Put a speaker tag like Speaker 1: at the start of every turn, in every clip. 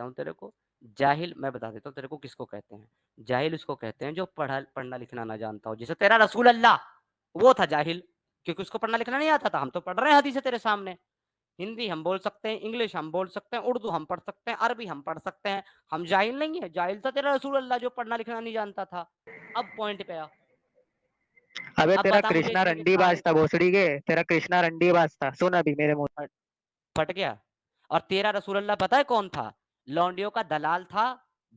Speaker 1: देता हूँ तेरे को। जाहिल मैं बता देता हूँ तेरे को किसको कहते हैं। जाहिल उसको कहते हैं जो पढ़ना लिखना ना जानता हो। जैसे तेरा रसूल अल्लाह, वो था जाहिल, क्योंकि उसको पढ़ना लिखना नहीं आता था। हम तो पढ़ रहे हैं हदीसें तेरे सामने। हिंदी हम बोल सकते हैं, इंग्लिश हम बोल सकते हैं, उर्दू हम पढ़ सकते हैं, अरबी हम पढ़ सकते हैं। हम जाहिल नहीं है। जाहिल था तेरा रसूल अल्लाह जो पढ़ना लिखना नहीं जानता था। अब पॉइंट पे आ।
Speaker 2: अबे
Speaker 1: अब
Speaker 2: तेरा
Speaker 1: बता मुझे
Speaker 2: कृष्णा
Speaker 1: इसमें
Speaker 2: रंडी
Speaker 1: कितना
Speaker 2: बाज था भोसड़ी के, तेरा कृष्णा रंडी बाज था, सुन अभी मेरे मुंह।
Speaker 1: फट गया। और तेरा रसूल अल्लाह पता है कौन था? लौंडियों का दलाल था,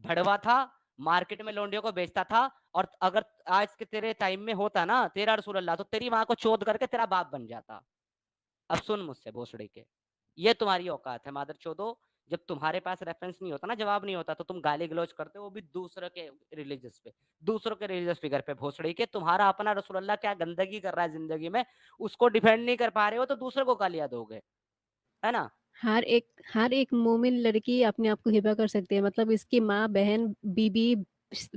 Speaker 1: भड़वा था, मार्केट में लौंडियों को बेचता था। और अगर आज के तेरे टाइम में होता ना तेरा रसूल अल्लाह, तो तेरी माँ को चोद करके तेरा बाप बन जाता। अब सुन मुझसे भोसड़ी के, ये तुम्हारी औकात है मादर चोदो। जब तुम्हारे पास रेफरेंस नहीं होता ना, जवाब नहीं होता, तो तुम गाली गलौज करते हो, वो भी दूसरों के रिलीजियस पे, दूसरों के रिलीजियस फिगर पे। भोसड़ी के, तुम्हारा अपना रसूल अल्लाह क्या गंदगी कर रहा है जिंदगी में, उसको डिफेंड नहीं कर पा रहे हो, तो दूसरे को गालियां दोगे, है ना?
Speaker 3: हर एक मोमिन लड़की अपने आप को हिबा कर सकती है। मतलब इसकी माँ, बहन, बीबी,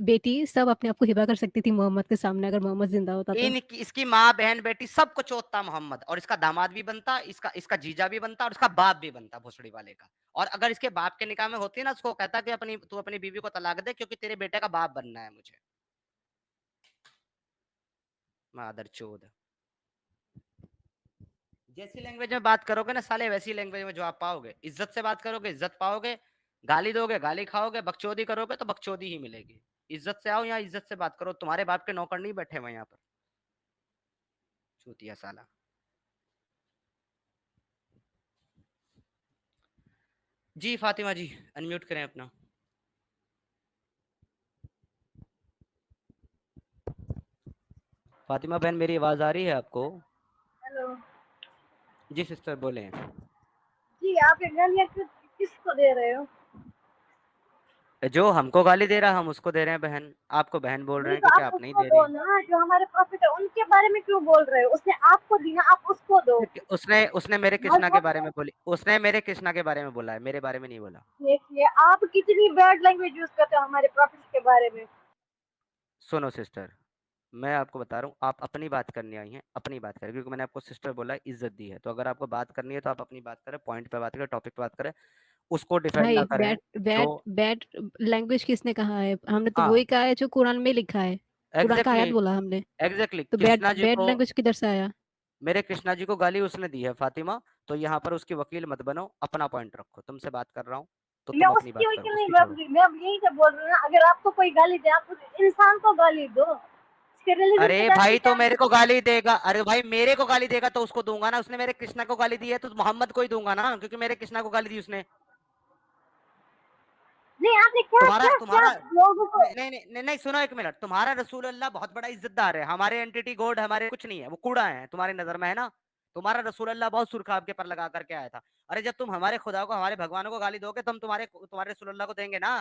Speaker 3: बेटी सब अपने आप को हिबा कर सकती थी मोहम्मद के सामने, अगर मोहम्मद जिंदा होता तो।
Speaker 1: इसकी माँ बहन बेटी सबको चोदता मोहम्मद, और इसका दामाद भी बनता, इसका जीजा भी बनता, और इसका बाप भी बनता भोसड़ी वाले का। और अगर इसके बाप के निकाह में होती ना, उसको कहता कि तू अपनी बीवी को तलाक दे, क्योंकि तेरे बेटे का बाप बनना है मुझे। मादर चोद। जैसी लैंग्वेज में बात करोगे ना साले, वैसी लैंग्वेज में जवाब पाओगे। इज्जत से बात करोगे इज्जत पाओगे, गाली दोगे गाली खाओगे, बकचोदी करोगे तो बकचोदी ही मिलेगी। इज्जत से आओ, यहाँ इज्जत से बात करो। तुम्हारे बाप के नौकर नहीं बैठे हुए यहाँ पर, चूतिया साला। जी फातिमा जी, अनम्यूट करें अपना। फातिमा बहन, मेरी आवाज आ रही है आपको?
Speaker 4: हेलो
Speaker 1: जी सिस्टर बोले।
Speaker 4: जी, आप ये गालियाँ किसको दे रहे हो?
Speaker 1: जो हमको गाली दे रहा हम उसको दे रहे हैं बहन। आपको बहन बोल रहे
Speaker 4: नहीं
Speaker 1: हैं
Speaker 4: तो
Speaker 1: क्योंकि
Speaker 4: आप
Speaker 1: आप नहीं
Speaker 4: उसको
Speaker 1: दे
Speaker 4: दो
Speaker 1: रही।
Speaker 4: ना, जो हमारे प्रॉफिट है उनके बारे में क्यों बोल रहे हो? उसने आपको दी ना, आप उसको दो।
Speaker 1: उसने उसने मेरे कृष्णा के
Speaker 4: मजहब
Speaker 1: बारे
Speaker 4: में
Speaker 1: में बोली, उसने मेरे कृष्णा के बारे में बोला है, मेरे बारे में नहीं बोला।
Speaker 4: देखिए, आप कितनी बैड लैंग्वेज यूज करते हो हमारे प्रॉफिट के बारे में।
Speaker 1: सुनो सिस्टर, मैं आपको बता रहा हूँ, आप अपनी बात करनी आई हैं, अपनी बात करें, क्योंकि मैंने आपको सिस्टर बोला है, इज्जत दी है। तो अगर आपको बात करनी है तो आप अपनी बात करें, पॉइंट पे बात करें, टॉपिक पे बात करें, उसको डिफेंड
Speaker 3: भाई
Speaker 1: ना करें।
Speaker 3: बैड बैड
Speaker 1: जो
Speaker 3: बैड लैंग्वेज किसने कहा है? हमने तो
Speaker 1: हाँ
Speaker 3: वही कहा है जो कुरान में लिखा है। कुरान का
Speaker 1: एग्जैक्टली,
Speaker 3: आयत बोला हमने।
Speaker 1: एग्जैक्टली
Speaker 3: तो बैड
Speaker 1: कृष्णा जी
Speaker 3: बैड
Speaker 1: को,
Speaker 3: लैंग्वेज किधर से आया?
Speaker 1: मेरे कृष्णा जी को गाली उसने दी है फातिमा। तो यहाँ पर उसकी वकील मत बनो, अपना पॉइंट रखो। तुमसे बात कर रहा हूँ तो
Speaker 4: मैं
Speaker 1: तुम अपनी
Speaker 4: उसकी
Speaker 1: बात करो,
Speaker 4: वकील नहीं,
Speaker 1: उसकी छोड़ो।
Speaker 4: मैं अब यही से बोल रही हूँ ना, अगर आपको कोई गाली दे, आप उस इंसान को गाली दो। उसके रिलीजन
Speaker 1: अरे
Speaker 4: के जाके
Speaker 1: भाई तो
Speaker 4: क्या
Speaker 1: मेरे को
Speaker 4: मतलब?
Speaker 1: गाली देगा, अरे भाई मेरे को गाली देगा तो उसको दूंगा ना। उसने मेरे कृष्णा को गाली दी है तो मोहम्मद को ही दूंगा ना, क्योंकि मेरे कृष्णा को गाली दी उसने।
Speaker 4: नहीं, आपने क्या
Speaker 1: तुम्हारा
Speaker 4: क्या क्या
Speaker 1: तुम्हारा
Speaker 4: लोगों को।
Speaker 1: नहीं नहीं नहीं, नहीं सुनो एक मिनट। तुम्हारा रसूल अल्लाह बहुत बड़ा इज्जतदार है, हमारे एंटिटी गॉड हमारे कुछ नहीं है, वो कूड़ा है तुम्हारी नजर में, है ना? तुम्हारा रसूल अल्लाह बहुत सुरखाब के पर लगा करके आया था। अरे जब तुम हमारे खुदा को, हमारे भगवानों को गाली दोगे तो हम तुम्हारे तुम्हारे रसूल अल्लाह को देंगे ना।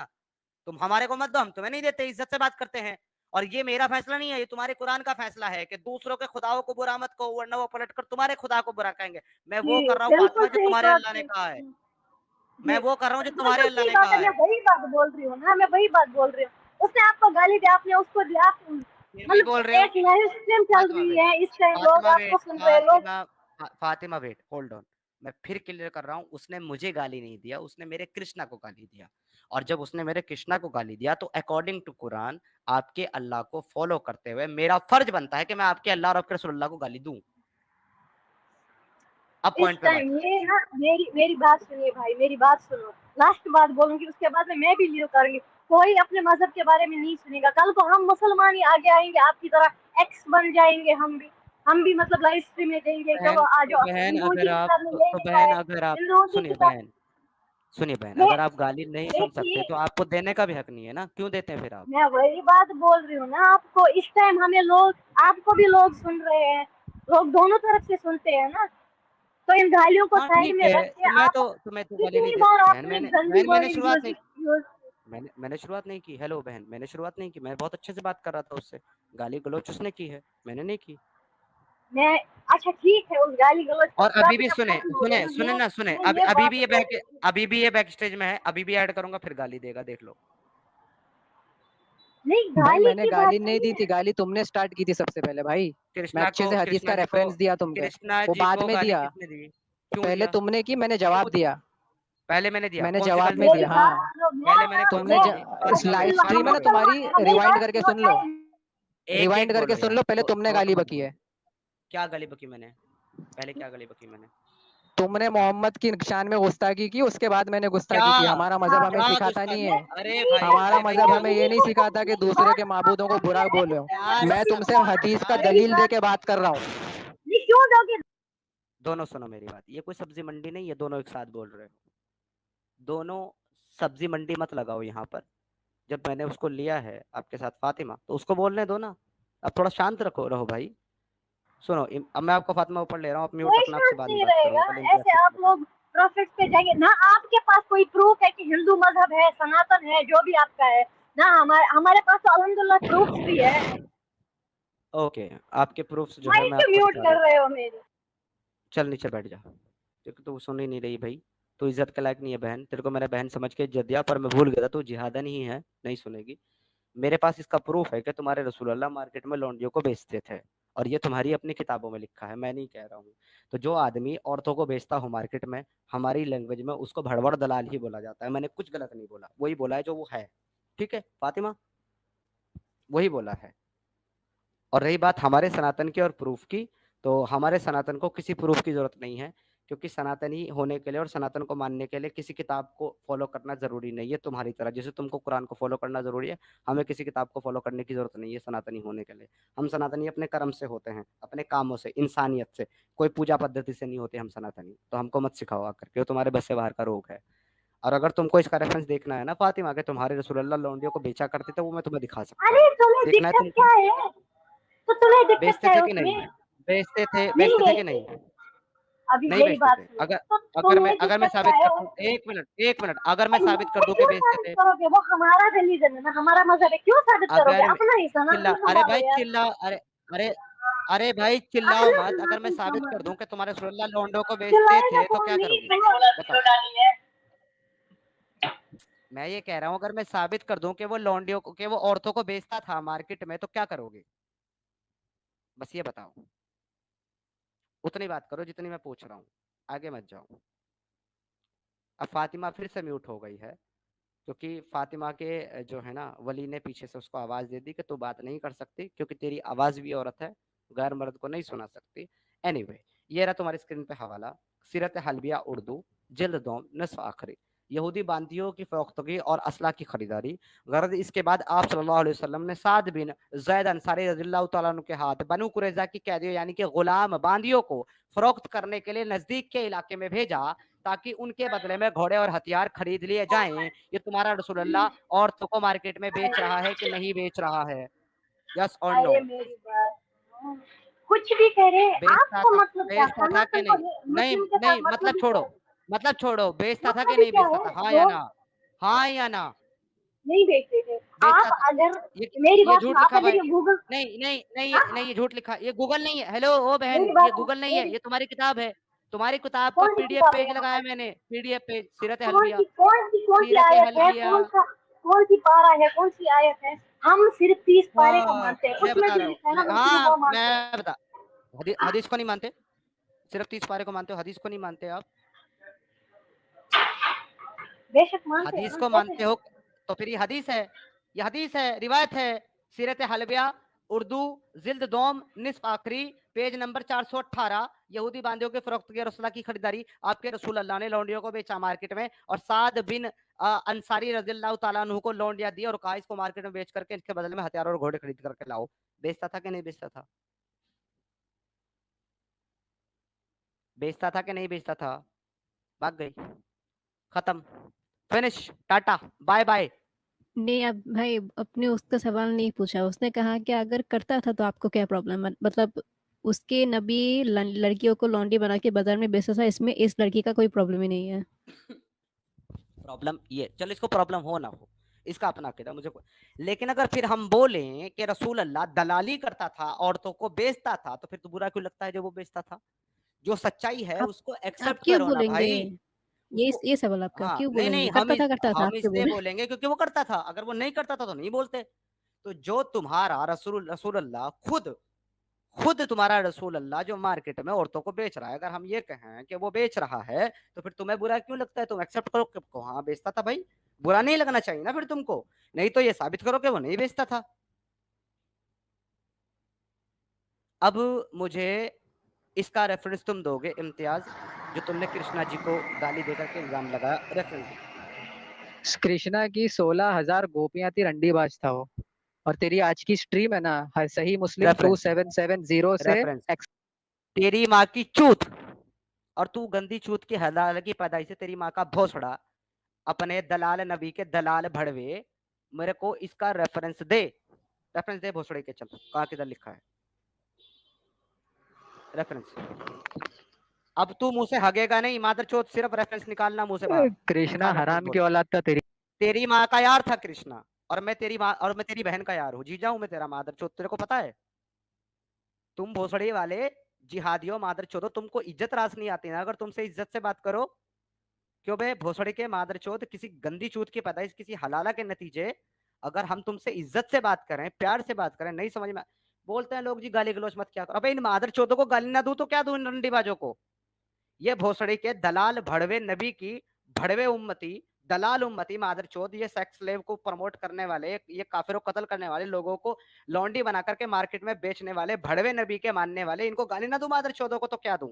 Speaker 1: तुम हमारे को मत दो, हम तुम्हें नहीं देते, इज्जत से बात करते हैं। और ये मेरा फैसला नहीं है, ये तुम्हारे कुरान का फैसला है कि दूसरों के खुदाओं को बुरा मत कहो, वरना वो पलट कर तुम्हारे खुदा को बुरा कहेंगे। मैं वो
Speaker 4: जी,
Speaker 1: कर रहा हूँ
Speaker 4: बिल्कुल
Speaker 1: फातिमा जो
Speaker 4: सही
Speaker 1: तुम्हारे
Speaker 4: बात
Speaker 1: अल्लाह ने
Speaker 4: है।
Speaker 1: कहा है। मैं
Speaker 4: जी,
Speaker 1: वो कर रहा हूँ जो तुम्हारे
Speaker 4: बिल्कुल
Speaker 1: अल्लाह
Speaker 4: सही
Speaker 1: ने
Speaker 4: बात है।
Speaker 1: कहा
Speaker 4: मैं
Speaker 1: है।
Speaker 4: वही बात बोल रही हूँ ना, मैं वही बात बोल रही हूँ। उसने आपको गाली दी, आपने उसको दिया। आप
Speaker 1: फिर वही
Speaker 4: मतलब
Speaker 1: बोल रहे हो।
Speaker 4: एक लाइव स्ट्रीम चल
Speaker 1: फातिमा
Speaker 4: रही
Speaker 1: वेट,
Speaker 4: है, इस टाइम लोग
Speaker 1: फातिमा
Speaker 4: आपको
Speaker 1: वेट,
Speaker 4: सुन रहे हैं लोग।
Speaker 1: Fatima wait, hold on. मैं फिर क्लियर कर रहा हूँ, उसने मुझे गाली नहीं दिया, उसने मेरे कृष्णा को गाली दिया। और जब उसने मेरे कृष्णा को गाली दिया तो अकॉर्डिंग टू कुरान, आपके अल्लाह को फॉलो करते हुए मेरा फर्ज बनता है कि मैं आपके अल्लाह और आपके रसूलुल्लाह को गाली दूं। अब
Speaker 4: इस
Speaker 1: पॉइंट पे बात
Speaker 4: टाइम
Speaker 1: करें।
Speaker 4: ये ना, मेरी मेरी बात सुनिए भाई, मेरी बात सुनो। लास्ट बात बोलूंगी, उसके बाद में मैं भी लीव करूंगी। कोई अपने मजहब के बारे में नहीं सुनेगा। कल को हम मुसलमान ही आगे आएंगे, आपकी तरह एक्स बन जाएंगे। हम भी मतलब लाइव स्ट्रीम में देंगे, चलो
Speaker 1: बहन
Speaker 4: आ
Speaker 1: तो
Speaker 4: जाओ।
Speaker 1: बहन
Speaker 4: हिंदुओं की
Speaker 1: अगर आप
Speaker 4: किताब में यही
Speaker 1: तो
Speaker 4: लिखा
Speaker 1: बहन
Speaker 4: है,
Speaker 1: अगर आप
Speaker 4: हिंदुओं की
Speaker 1: सुनिए
Speaker 4: किताब।
Speaker 1: बहन, सुनिए बहन,
Speaker 4: मैं
Speaker 1: अगर आप गाली नहीं सुन सकते
Speaker 4: देखिए,
Speaker 1: तो आपको देने का भी हक नहीं है ना, क्यों देते हैं फिर आप?
Speaker 4: मैं वही बात बोल रही हूँ ना आपको। इस टाइम हमें लोग, आपको भी लोग सुन रहे हैं। लोग दोनों तरफ से सुनते हैं ना। तो इन गालियों को
Speaker 1: हाँ
Speaker 4: साइड
Speaker 1: ठीक
Speaker 4: में
Speaker 1: है,
Speaker 4: रख के आप,
Speaker 1: तो मैं तो गाली नहीं
Speaker 4: कितनी
Speaker 1: दे
Speaker 4: बार
Speaker 1: बहन।
Speaker 4: आपने
Speaker 1: मैंने
Speaker 4: गंदी
Speaker 1: बहन मैंने
Speaker 4: वर्ड
Speaker 1: शुरुआत नहीं,
Speaker 4: यूज।
Speaker 1: मैंने शुरुआत नहीं की। हेलो बहन, मैंने शुरुआत नहीं की, मैं बहुत अच्छे से बात कर रहा था उससे। गाली गलौच उसने की है, मैंने नहीं की।
Speaker 4: मैं, अच्छा ठीक है, उस गाली गलौज का
Speaker 1: और अभी भी
Speaker 4: टॉपिक अब
Speaker 1: सुने
Speaker 4: खत्म हो गया
Speaker 1: सुने
Speaker 4: ना।
Speaker 1: सुने ना सुने,
Speaker 4: मैं ये बात बोल रही हूँ।
Speaker 1: अभी भी ये बैक स्टेज में है, अभी भी ऐड करूंगा फिर गाली देगा, देख लो।
Speaker 4: नहीं,
Speaker 2: भाई
Speaker 4: गाली
Speaker 2: मैंने
Speaker 4: की बात
Speaker 2: गाली नहीं
Speaker 4: नहीं
Speaker 2: दी
Speaker 4: है।
Speaker 2: थी, गाली तुमने स्टार्ट की थी सबसे पहले भाई। मैं
Speaker 1: कृष्णा
Speaker 2: अच्छे
Speaker 1: को
Speaker 2: से हदीस
Speaker 1: कृष्णा
Speaker 2: का
Speaker 1: जी को
Speaker 2: रेफरेंस दिया तुमको।
Speaker 1: कृष्णा
Speaker 2: वो
Speaker 1: जी
Speaker 2: बाद
Speaker 1: को
Speaker 2: में
Speaker 1: गाली
Speaker 2: दिया,
Speaker 1: किसने दी? क्यों
Speaker 2: पहले
Speaker 1: दिया?
Speaker 2: तुमने की, मैंने जवाब
Speaker 1: क्यों दिया?
Speaker 2: दिया।
Speaker 1: पहले मैंने दिया,
Speaker 2: मैंने
Speaker 1: कौन सी
Speaker 2: जवाब
Speaker 1: गलती
Speaker 2: में
Speaker 1: की
Speaker 2: दिया।
Speaker 1: मैंने?
Speaker 2: हाँ,
Speaker 1: पहले मैंने कौन सी
Speaker 2: तुमने
Speaker 1: गलती की?
Speaker 2: लाइव
Speaker 1: एक
Speaker 2: स्ट्रीम है ना
Speaker 1: एक
Speaker 2: तुम्हारी, रिवाइंड करके सुन लो,
Speaker 1: एक
Speaker 2: रिवाइंड करके
Speaker 1: बोलो
Speaker 2: सुन
Speaker 1: यार,
Speaker 2: लो, पहले तुमने
Speaker 1: दो
Speaker 2: गाली
Speaker 1: मत
Speaker 2: बकी
Speaker 1: बोलो।
Speaker 2: है।
Speaker 1: क्या गाली बकी मैंने? पहले क्या गाली बकी मैंने?
Speaker 2: तुमने मोहम्मद की शान में गुस्ताखी की, उसके बाद मैंने गुस्ताखी की।
Speaker 1: क्या
Speaker 2: हमारा मजहब हमें
Speaker 1: क्या
Speaker 2: सिखाता
Speaker 1: गुस्ताखी?
Speaker 2: नहीं है,
Speaker 1: अरे भाई,
Speaker 2: हमारा
Speaker 1: अरे भाई
Speaker 2: मजहब
Speaker 1: क्या
Speaker 2: हमें ये नहीं सिखाता कि दूसरे के माबूदों को बुरा बोलो।
Speaker 1: यार
Speaker 2: मैं तुमसे
Speaker 1: सब
Speaker 2: हदीस का
Speaker 1: यार
Speaker 2: दलील दे के बात कर रहा हूँ।
Speaker 4: क्यों दोगे?
Speaker 1: दोनों सुनो मेरी बात, ये कोई सब्जी मंडी नहीं है, दोनों एक साथ बोल रहे हो। दोनों सब्जी मंडी मत लगाओ यहाँ पर। जब मैंने उसको लिया है आपके साथ फातिमा, तो उसको बोलने दो ना। अब थोड़ा शांत रहो भाई। सुनो, अब मैं आपको फातिमा ऊपर ले रहा हूँ, आप म्यूट
Speaker 4: कोई
Speaker 1: रखना, आपसे
Speaker 4: शांत
Speaker 1: बाद में
Speaker 4: नहीं
Speaker 1: बात
Speaker 4: रहेगा।
Speaker 1: करूंगा, पहले
Speaker 4: ऐसे आप लोग प्रॉफिट पे जाएंगे ना। आपके पास कोई प्रूफ है कि हिंदू मजहब है, सनातन है, जो भी आपका है ना? हमारे पास तो अल्हम्दुलिल्लाह प्रूफ भी है।
Speaker 1: ओके, आपके प्रूफ्स जो है
Speaker 4: माइक
Speaker 1: मैं
Speaker 4: क्यों
Speaker 1: आपको
Speaker 4: म्यूट
Speaker 1: दिखा
Speaker 4: कर
Speaker 1: देता
Speaker 4: रहे
Speaker 1: हूँ।
Speaker 4: हो मेरी?
Speaker 1: चल नीचे बैठ जा, क्योंकि तू सुन ही नहीं रही भाई। तू इज्जत के लायक नहीं है बहन, तेरे को मैंने बहन समझ के इज्जत दिया, पर मैं भूल गया था तू जिहादन ही है, नहीं सुनेगी। मेरे पास इसका प्रूफ है कि तुम्हारे रसूलुल्लाह मार्केट में लौंडियों को बेचते थे, और ये तुम्हारी अपनी किताबों में लिखा है, मैं नहीं कह रहा हूँ। तो जो आदमी औरतों को बेचता हो मार्केट में, हमारी लैंग्वेज में उसको भड़बड़ दलाल ही बोला जाता है। मैंने कुछ गलत नहीं बोला, वही बोला है जो वो है। ठीक है फातिमा, वही बोला है। और रही बात हमारे सनातन की और प्रूफ की, तो हमारे सनातन को किसी प्रूफ की जरूरत नहीं है, क्योंकि सनातनी होने के लिए और सनातन को मानने के लिए किसी किताब को फॉलो करना जरूरी नहीं है। तुम्हारी तरह जैसे तुमको कुरान को फॉलो करना जरूरी है, हमें किसी किताब को फॉलो करने की जरूरत नहीं है सनातनी होने के लिए। हम सनातनी अपने कर्म से होते हैं, अपने कामों से, इंसानियत से, कोई पूजा पद्धति से नहीं होते हम सनातनी। तो हमको मत सिखाओ आकर के, वो तुम्हारे बस से बाहर का रोग है। और अगर तुमको इसका रेफरेंस देखना है ना फातिमा, के तुम्हारे रसूलुल्लाह लौंडियों को बेचा करते थे, वो मैं तुम्हें दिखा सकता हूँ।
Speaker 4: अरे तुम्हें
Speaker 1: देखना है
Speaker 4: दिक्कत
Speaker 1: तुमको?
Speaker 4: क्या है? तो तुम्हें दिक्कत
Speaker 1: बेचते
Speaker 4: क्या है
Speaker 1: थे कि नहीं?
Speaker 4: उसमें?
Speaker 1: बेचते
Speaker 4: नहीं
Speaker 1: थे कि
Speaker 4: बेचते।
Speaker 1: नहीं?
Speaker 4: अभी
Speaker 1: नहीं
Speaker 4: मेरी
Speaker 1: बेचते
Speaker 4: बात
Speaker 1: थे।
Speaker 4: सुनो।
Speaker 1: अगर
Speaker 4: तो
Speaker 1: अगर मैं
Speaker 4: तुम्हें
Speaker 1: अगर मैं
Speaker 4: दिक्कत क्या
Speaker 1: साबित
Speaker 4: है?
Speaker 1: कर दूं, एक मिनट, अगर मैं साबित कर दूं कि
Speaker 4: क्यों
Speaker 1: बेचते
Speaker 4: साबित
Speaker 1: थे।
Speaker 4: करोगे? वो हमारा रिलीजन है ना, हमारा मजहब है। क्यों साबित करोगे?
Speaker 1: अगर मैं
Speaker 4: अपना ही
Speaker 1: चिल्ला,
Speaker 4: सनातन
Speaker 1: अरे
Speaker 4: संभालो
Speaker 1: भाई
Speaker 4: यार।
Speaker 1: चिल्ला, अरे अरे भाई चिल्लाओ
Speaker 4: अपना
Speaker 1: मत। अगर मैं
Speaker 4: सनातन
Speaker 1: साबित कर
Speaker 4: संभालो।
Speaker 1: दूं कि तुम्हारे रसूलुल्लाह लौंडों को बेचते
Speaker 4: चिल्लाएगा
Speaker 1: थे, तो
Speaker 4: कौन?
Speaker 1: क्या
Speaker 4: नहीं
Speaker 1: करोगे? बताओ।
Speaker 4: डाली है।
Speaker 1: मैं ये कह रहा हूँ, अगर मैं साबित कर दूं कि वो लौंडियों को, कि वो औरतों को बेचता था मार्केट में, तो क्या करोगे? बस ये बताओ। उतनी बात करो जितनी मैं पूछ रहा हूँ, आगे मत जाओ। अब फातिमा फिर से म्यूट हो गई है, क्योंकि फातिमा के जो है ना वली ने पीछे से उसको आवाज दे दी कि तू बात नहीं कर सकती, क्योंकि तेरी आवाज भी औरत है, गैर मर्द को नहीं सुना सकती। एनीवे, ये रहा तुम्हारी स्क्रीन पे हवाला, सीरत हलबिया उर्दू, जिल्द दोम, नस्फ आखिरी, यहूदी बांदियों की फरोख्तगी और असला की खरीदारी। गर्द इसके बाद आप सल्लल्लाहु अलैहि वसल्लम ने साद बिन ज़ैद अंसारी रज़ियल्लाहु तआला अन्हु के हाथ बनु कुरैज़ा की कैदियों यानी कि गुलाम बांदियों को फरोख्त करने के लिए नजदीक के इलाके में भेजा, ताकि उनके बदले में घोड़े और हथियार खरीद लिए जाएं। ये तुम्हारा रसूलुल्लाह औरतों को मार्केट में बेच रहा है कि नहीं बेच रहा है? यस और नो?
Speaker 4: अरे मेरी बात सुनो। कुछ भी करे,
Speaker 1: बेचता
Speaker 4: आपको
Speaker 1: था,
Speaker 4: मतलब क्या?
Speaker 1: बेचता था कि
Speaker 4: सनातन को
Speaker 1: नहीं? नहीं
Speaker 4: मुस्लिम के
Speaker 1: नहीं,
Speaker 4: साथ
Speaker 1: मतलब
Speaker 4: मतलब ही क्या
Speaker 1: छोड़ो,
Speaker 4: है?
Speaker 1: मतलब छोड़ो, बेचता था कि
Speaker 4: मतलब ही
Speaker 1: नहीं
Speaker 4: क्या
Speaker 1: बेचता
Speaker 4: है?
Speaker 1: था? हाँ या
Speaker 4: जो
Speaker 1: ना? हाँ या ना?
Speaker 4: नहीं बेचते थे।
Speaker 1: बेचता
Speaker 4: आप
Speaker 1: था।
Speaker 4: अगर
Speaker 1: ये
Speaker 4: मेरी
Speaker 1: ये
Speaker 4: बात
Speaker 1: झूठ
Speaker 4: सुनो, आप
Speaker 1: लिखा
Speaker 4: अगर
Speaker 1: भाई।
Speaker 4: ये गूगल
Speaker 1: नहीं नहीं नहीं,
Speaker 4: हाँ,
Speaker 1: नहीं ये झूठ लिखा, ये गूगल नहीं है। हेलो ओ बहन,
Speaker 4: मेरी
Speaker 1: ये
Speaker 4: बात
Speaker 1: गूगल नहीं है,
Speaker 4: मेरी
Speaker 1: ये तुम्हारी किताब है। तुम्हारी किताब का
Speaker 4: कौन सी
Speaker 1: पीडीएफ
Speaker 4: किताब है
Speaker 1: पेज
Speaker 4: यहाँ
Speaker 1: लगाया
Speaker 4: पर?
Speaker 1: मैंने, पीडीएफ पेज, सीरत
Speaker 4: कौन
Speaker 1: हलबिया,
Speaker 4: सी
Speaker 1: सीरत
Speaker 4: आयत है?
Speaker 1: हलबिया।
Speaker 4: कौन सी पारा है? कौन सी आयत है? हम सिर्फ 30 पारे को
Speaker 1: हाँ,
Speaker 4: मानते हैं।
Speaker 1: मैं
Speaker 4: उसमें
Speaker 1: बता
Speaker 4: जो
Speaker 1: रहा हूँ,
Speaker 4: लिखा है ना,
Speaker 1: मैं,
Speaker 4: हम सिर्फ
Speaker 1: हाँ
Speaker 4: वो मानते हैं।
Speaker 1: मैं बता, हदीस को नहीं मानते? सिर्फ 30 पारे को मानते हो, हदीस को नहीं मानते आप?
Speaker 4: बेशक मानते हैं
Speaker 1: हदीस
Speaker 4: ना,
Speaker 1: को
Speaker 4: कहते
Speaker 1: मानते
Speaker 4: हैं।
Speaker 1: हो तो फिर ये हदीस है, ये हदीस है, रिवायत है। सीरत हलबिया उर्दू, जिल्द दोम, निस्फ आखिरी, पेज नंबर 418। यहूदी बांदियों के फरोख्तगी और रसूलुल्लाह की खरीदारी। आपके रसूल अल्लाह ने लौंडियों को बेचा मार्केट में, और साद बिन अंसारी रज़ियल्लाहु ताला अन्हु को लौंडिया दी, और कहा इसको मार्केट में बेच करके इसके बदले में हथियार और घोड़े खरीद करके लाओ। बेचता था कि नहीं बेचता था? बेचता था कि नहीं बेचता था? भाग गई, खत्म, फिनिश, टाटा, बाय बाय।
Speaker 3: नहीं, अब भाई अपने उसका सवाल नहीं पूछा। उसने कहा कि अगर करता था तो आपको क्या प्रॉब्लम है? मतलब उसके नबी लड़कियों को लौंडी बना के बाजार में बेचा था, इसमें इस लड़की का कोई प्रॉब्लम ही नहीं है।
Speaker 1: प्रॉब्लम ये, चलो इसको प्रॉब्लम हो ना हो, इसका अपना अकीदा मुझे लेकिन अगर फिर हम बोलें कि रसूल अल्लाह दलाली करता था, औरतों को बेचता था, तो फिर तो बुरा क्यों लगता है जो वो बेचता था? जो सच्चाई है
Speaker 3: आप
Speaker 1: उसको
Speaker 3: आप
Speaker 1: एक्सेप्ट
Speaker 3: क्यों
Speaker 1: करो ना
Speaker 3: बोलेंगे?
Speaker 1: भाई। उसको,
Speaker 3: ये सवाल आपका,
Speaker 1: हाँ
Speaker 3: क्यों
Speaker 1: नहीं
Speaker 3: बोलेंगे?
Speaker 1: नहीं,
Speaker 3: करता था,
Speaker 1: हम
Speaker 3: आप क्यों
Speaker 1: इसलिए
Speaker 3: बोले?
Speaker 1: बोलेंगे क्योंकि वो करता था। अगर वो नहीं करता था तो नहीं बोलते। तो जो तुम्हारा रसूल अल्लाह खुद खुद तुम्हारा रसूल अल्लाह जो मार्केट में औरतों को बेच रहा है, अगर हम ये कहें कि वो बेच रहा है तो फिर तुम्हें बुरा क्यों लगता है? तुम एक्सेप्ट करो कि हाँ बेचता था भाई, बुरा नहीं लगना चाहिए ना फिर तुमको, नहीं तो ये साबित करो कि वो नहीं बेचता था। अब मुझे इसका रेफरेंस तुम दोगे इम्तियाज, जो तुमने कृष्णा जी को गाली देकर के इल्जाम लगाया, रेफरेंस।
Speaker 2: कृष्णा की 16,000 गोपियां थी, रंडीबाज था वो। और तेरी आज की स्ट्रीम है ना, सही मुस्लिम
Speaker 1: रेफरेंस
Speaker 2: 2770 से
Speaker 1: रेफरेंस तेरी माँ की चूत, और तू गंदी चूत की हलाल की पैदाइश से तेरी माँ का भोसड़ा, अपने दलाल नबी के दलाल भड़वे, मेरे को इसका रेफरेंस दे, रेफरेंस दे भोसड़े के। चल कहाँ किधर लिखा है रेफरेंस? अब तू मुंह से हगेगा नहीं मादर चोत, सिर्फ रेफरेंस निकालना मुंह से बाहर।
Speaker 2: कृष्णा
Speaker 1: निकाल रेफरेंस
Speaker 2: हराम
Speaker 1: बोल।
Speaker 2: की औलाद था तेरी।
Speaker 1: तेरी माँ का यार था कृष्णा, और मैं तेरी माँ और मैं तेरी बहन का यार हूँ, जीजा हूँ मैं तेरा मादर चोत, तेरे को पता है? तुम भोसड़ी वाले जिहादियों मादर चोदो, तुमको इज्जत रास नहीं आती ना अगर तुमसे इज्जत से बात करो? क्यों बे भोसड़ी के मादर चोद, किसी गंदी चूत की पैदाइश, किसी हलाला के नतीजे, अगर हम तुमसे इज्जत से बात करें, प्यार से बात करें, नहीं समझ में बोलते हैं लोग जी गाली गलौज मत क्या करो। अबे इन मादर चोदों को गाली ना दूं तो क्या दूं इन रंडीबाजों को? ये भोसड़ी के दलाल भड़वे नबी की भड़वे उम्मती, दलाल उम्मती मादर चोद, ये सेक्स स्लेव को प्रमोट करने वाले, ये काफिरों को कत्ल करने वाले, लोगों को लौंडी बना करके मार्केट में बेचने वाले, भड़वे नबी के मानने वाले, इनको गाली ना दूं मादर चोदों को तो क्या दूं?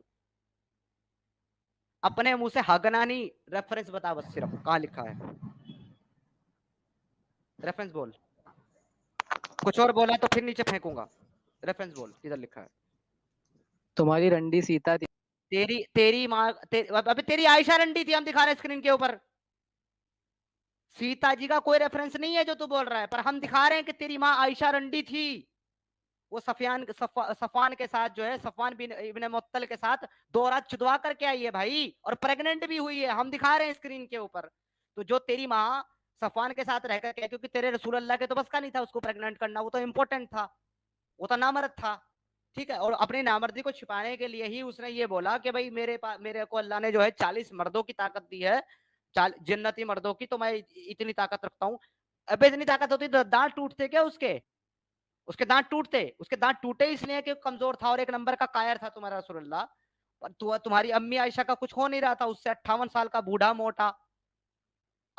Speaker 1: अपने मुंह से हगना नहीं, रेफरेंस बता बस, सिर्फ कहां लिखा है रेफरेंस बोल। कुछ और बोला तो फिर नीचे फेंकूंगा। रेफरेंस बोल किधर लिखा है?
Speaker 2: तुम्हारी रंडी सीता थी।
Speaker 1: तेरी माँ अबे तेरी आयशा रंडी थी, हम दिखा रहे हैं स्क्रीन के ऊपर। सीता जी का कोई रेफरेंस नहीं है जो तू बोल रहा है, पर हम दिखा रहे हैं कि तेरी माँ आयशा रंडी थी। वो सफान के साथ जो है, सफान बिन इब्ने मुअत्तल के साथ 2 रात चुदवा करके आई है भाई, और प्रेग्नेंट भी हुई है, हम दिखा रहे हैं स्क्रीन के ऊपर। तो जो तेरी माँ सफान के साथ रहकर के, क्योंकि तेरे रसूल अल्लाह के तो बस का नहीं था उसको प्रेग्नेंट करना, वो तो इंपॉर्टेंट था, वो तो नामर्द था, ठीक है। और अपनी नामर्दी को छिपाने के लिए ही उसने ये बोला कि भाई मेरे को अल्लाह ने जो है 40 मर्दों की ताकत दी है, जन्नती मर्दों की, तो मैं इतनी ताकत रखता हूँ। अबे इतनी ताकत होती तो दांत टूटते क्या उसके? उसके दांत टूटते? उसके दांत टूटे इसलिए कि कमजोर था और एक नंबर का कायर था तुम्हारा रसूलुल्लाह। पर तुम्हारी अम्मी आयशा का कुछ हो नहीं रहा था, उससे 58 साल का बूढ़ा मोटा,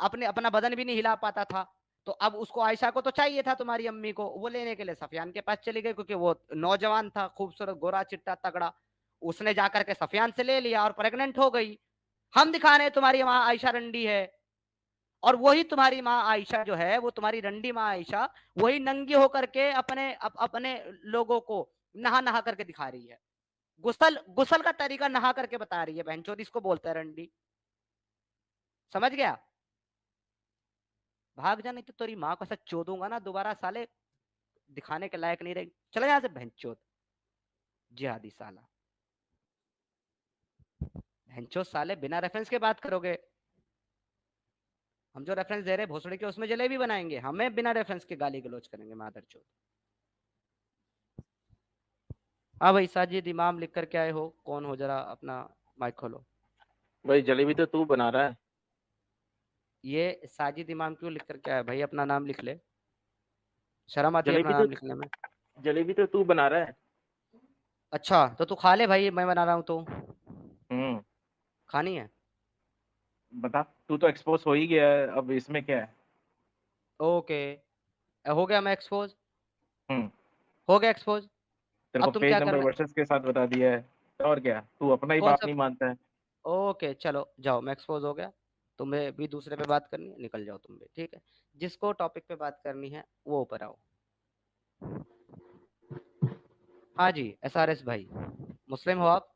Speaker 1: अपने अपना बदन भी नहीं हिला पाता था। तो अब उसको आयशा को तो चाहिए था तुम्हारी अम्मी को, वो लेने के लिए सफियान के पास चली गई, क्योंकि वो नौजवान था, खूबसूरत, गोरा चिट्टा तगड़ा। उसने जाकर के सफियान से ले लिया और प्रेग्नेंट हो गई। हम दिखा रहे तुम्हारी माँ आयशा रंडी है, और वही तुम्हारी माँ आयशा जो है, वो तुम्हारी रंडी माँ आयशा, वही नंगी होकर के अपने लोगों को नहा नहा करके दिखा रही है। गुसल गुसल का तरीका नहा करके बता रही है, बहनचोद इसको बोलते हैं रंडी। समझ गया? भाग जा, नहीं तो तेरी माँ को ऐसा चोदूंगा ना दोबारा साले, दिखाने के लायक नहीं रहेगी। चले यहाँ से बहनचोद, जिहादी साला, बहनचोद साले, बिना रेफरेंस के बात करोगे। हम जो रेफरेंस दे रहे भोसड़ी के, उसमें जलेबी बनाएंगे, हमें बिना रेफरेंस के गाली गलौज करेंगे मादरचोद। हाँ भाई साजिद इमाम लिख करके आए हो, कौन हो? जरा अपना माइक खोलो।
Speaker 5: भाई जलेबी तो तू बना रहा है।
Speaker 1: ये साजिद इमाम क्यों लिख करके आया भाई? अपना नाम लिख ले, शर्म आती है अपना
Speaker 5: जलेबी
Speaker 1: नाम लिखने में।
Speaker 5: जलेबी तो तू बना रहा है।
Speaker 1: अच्छा तो तू खा ले भाई, मैं बना रहा हूँ तो खानी है।
Speaker 5: बता, तू तो एक्सपोज हो ही गया है, अब इसमें क्या है?
Speaker 1: ओके, हो गया मैं एक्सपोज,
Speaker 5: हम्म
Speaker 1: हो गया एक्सपोज।
Speaker 5: तेरे
Speaker 1: अब
Speaker 5: को
Speaker 1: तुम
Speaker 5: पेज
Speaker 1: क्या
Speaker 5: नंबर
Speaker 1: करना?
Speaker 5: वर्सेस के साथ बता दिया है, और क्या? तू अपना ही
Speaker 1: कौन
Speaker 5: बाप
Speaker 1: सा?
Speaker 5: नहीं मानता है।
Speaker 1: ओके चलो जाओ, मैं एक्सपोज हो गया। तुम्हें भी दूसरे पे बात करनी है, निकल जाओ तुम भी, ठीक है। जिसको टॉपिक पे बात करनी है वो ऊपर आओ। हाँ जी एसआरएस भाई, मुस्लिम हो आप?